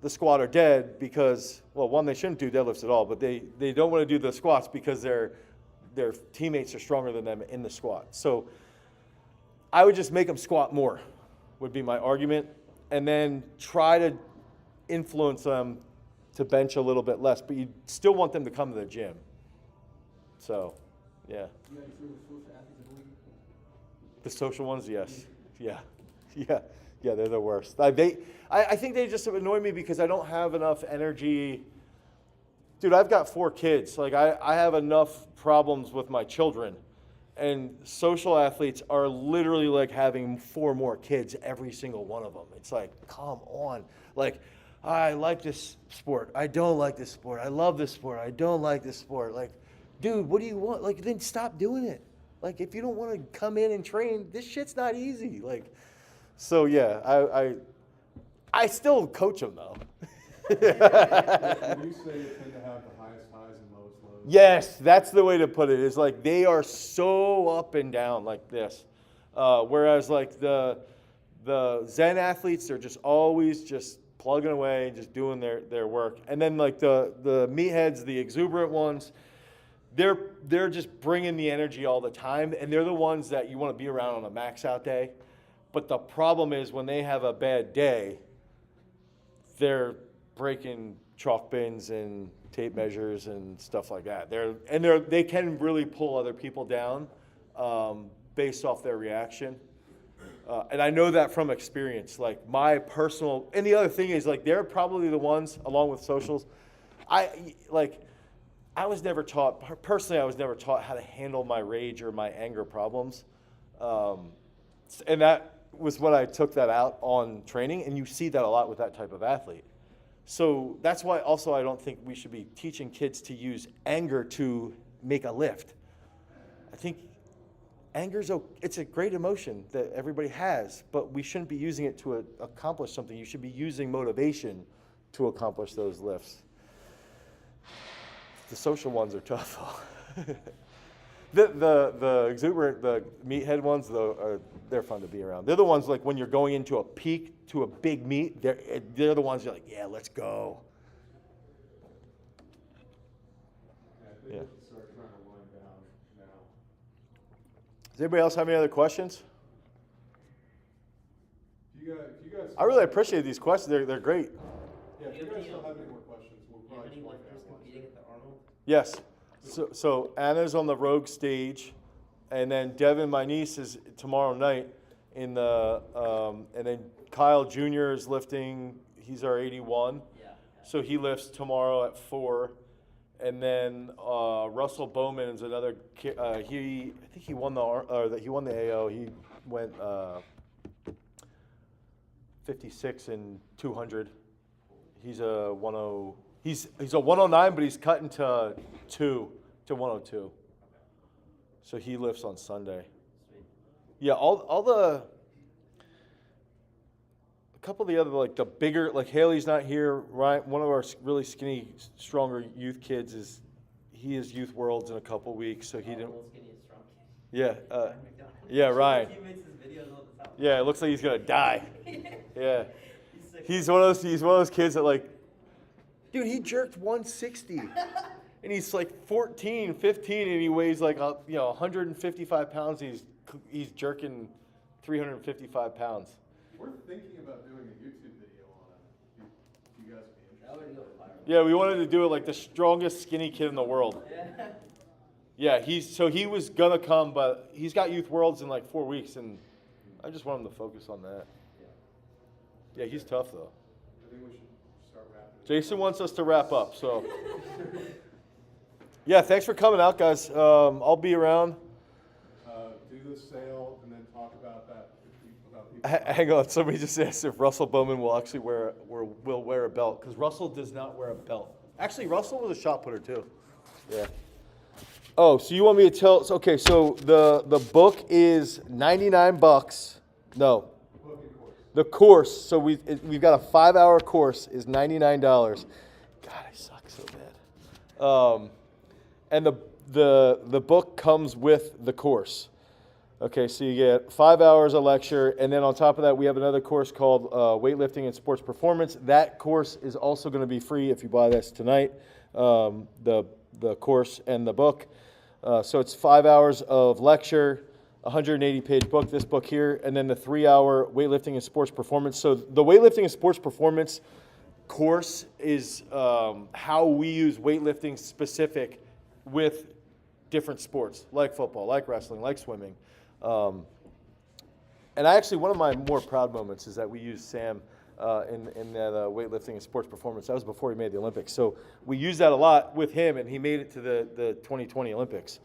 the squat or dead because, well, one, they shouldn't do deadlifts at all, but they don't want to do the squats because their teammates are stronger than them in the squat. So I would just make them squat more, would be my argument, and then try to influence them to bench a little bit less, but you still want them to come to the gym. So, yeah. You got your favorite social athletes of the week? The social ones, yes. Yeah, they're the worst. I think they just annoy me because I don't have enough energy. Dude, I've got 4 kids. Like, I have enough problems with my children. And social athletes are literally like having 4 more kids, every single one of them. It's like, come on. Like, I like this sport. I don't like this sport. I love this sport. I don't like this sport. Like, dude, what do you want? Like, then stop doing it. Like, if you don't want to come in and train, this shit's not easy. Like, so yeah, I still coach them though. Would you say you tend to have the highest highs and lowest lows? Yes, that's the way to put it. It's like they are so up and down like this. Whereas like the Zen athletes, they're just always just plugging away and just doing their work. And then like the meatheads, the exuberant ones, they're just bringing the energy all the time, and they're the ones that you want to be around on a max out day. But the problem is when they have a bad day, they're breaking chalk bins and tape measures and stuff like that. They can really pull other people down based off their reaction. And I know that from experience. Like my personal, and the other thing is like they're probably the ones, along with socials. I was never taught personally. I was never taught how to handle my rage or my anger problems, and that was what I took that out on training. And you see that a lot with that type of athlete. So that's why also I don't think we should be teaching kids to use anger to make a lift. I think it's a great emotion that everybody has, but we shouldn't be using it to accomplish something. You should be using motivation to accomplish those lifts. The social ones are tough. the exuberant, the meathead ones, though, they're fun to be around. They're the ones like when you're going into a peak to a big meet. They're the ones you're like, yeah, let's go. Yeah, I think we can start trying to wind down now. Does anybody else have any other questions? If you guys I really appreciate these questions. They're great. Yeah, if you guys still have any more questions, we'll Do you have probably any just work lifters out one. competing at the Arnold? Yes. So Anna's on the Rogue stage, and then Devin, my niece, is tomorrow night in the, and then Kyle Jr. is lifting. He's our 81. Yeah. So he lifts tomorrow at 4. And then Russell Bowman is another kid. I think he won the AO. He went 56 and 200. He's a 10. He's a 109, but he's cutting to 102. So he lifts on Sunday. Sweet. Yeah, all the. A couple of the other, like the bigger, like Haley's not here. Ryan, one of our really skinny, stronger youth kids he is Youth Worlds in a couple weeks, so he didn't. Little skinny is strong. Yeah, Ryan McDonald. yeah, Ryan. He makes his videos all the time. Yeah, it looks like he's gonna die. Yeah, He's sick. he's one of those kids that like, dude, he jerked 160, and he's like 14, 15, and he weighs like 155 pounds. He's jerking 355 pounds. We're thinking about doing a YouTube video on it. If you guys would be That would interested. go viral. Yeah, we wanted to do it like the strongest skinny kid in the world. Yeah. Yeah, he was gonna come, but he's got Youth Worlds in like 4 weeks, and I just want him to focus on that. Yeah, he's tough though. I think we should start wrapping it up. Jason wants us to wrap up, so. Yeah, thanks for coming out, guys. I'll be around. Do the sale and then talk about that. About people. Hang on, somebody just asked if Russell Bowman will actually will wear a belt, because Russell does not wear a belt. Actually, Russell was a shot putter too. Yeah. Oh, so you want me to tell? Okay, so the book is $99. No, Book and course. the course. So we've got a 5-hour course is $99. God, I suck so bad. And the book comes with the course. Okay, so you get 5 hours of lecture, and then on top of that, we have another course called Weightlifting and Sports Performance. That course is also going to be free if you buy this tonight, the course and the book. So it's 5 hours of lecture, 180-page book, this book here, and then the 3-hour Weightlifting and Sports Performance. So the Weightlifting and Sports Performance course is how we use weightlifting specific with different sports, like football, like wrestling, like swimming. And actually, one of my more proud moments is that we used Sam in that weightlifting and sports performance. That was before he made the Olympics. So we used that a lot with him, and he made it to the 2020 Olympics.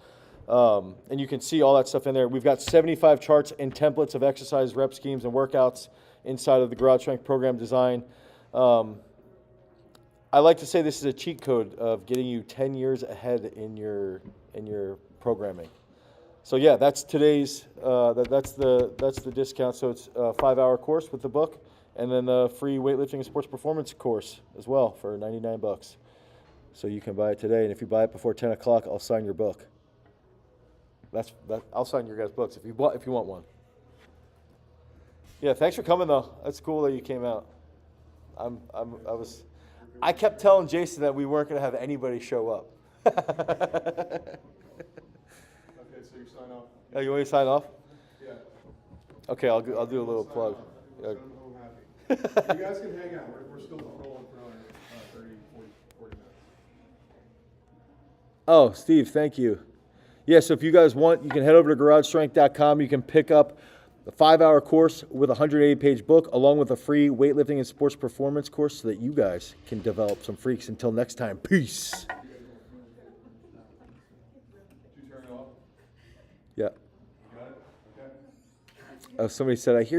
And you can see all that stuff in there. We've got 75 charts and templates of exercise, rep schemes, and workouts inside of the Garage Strength program design. I like to say this is a cheat code of getting you 10 years ahead in your programming. So yeah, that's today's. That's the discount. So it's a 5-hour course with the book, and then the free weightlifting and sports performance course as well for $99. So you can buy it today, and if you buy it before 10 o'clock, I'll sign your book. I'll sign your guys' books if you want one. Yeah, thanks for coming though. That's cool that you came out. I kept telling Jason that we weren't going to have anybody show up. Okay, so you sign off. Oh, you want me to sign off? Yeah. Okay, I'll do a little Sign plug. off. Yeah. I'm happy. You guys can hang out. We're still rolling for another 30, 40 minutes. Oh, Steve, thank you. Yeah, so if you guys want, you can head over to garagestrength.com. You can pick up a 5-hour course with a 180-page book, along with a free weightlifting and sports performance course so that you guys can develop some freaks. Until next time, peace. Did you turn it off? Yeah. You got it? Okay. Oh, somebody said, I hear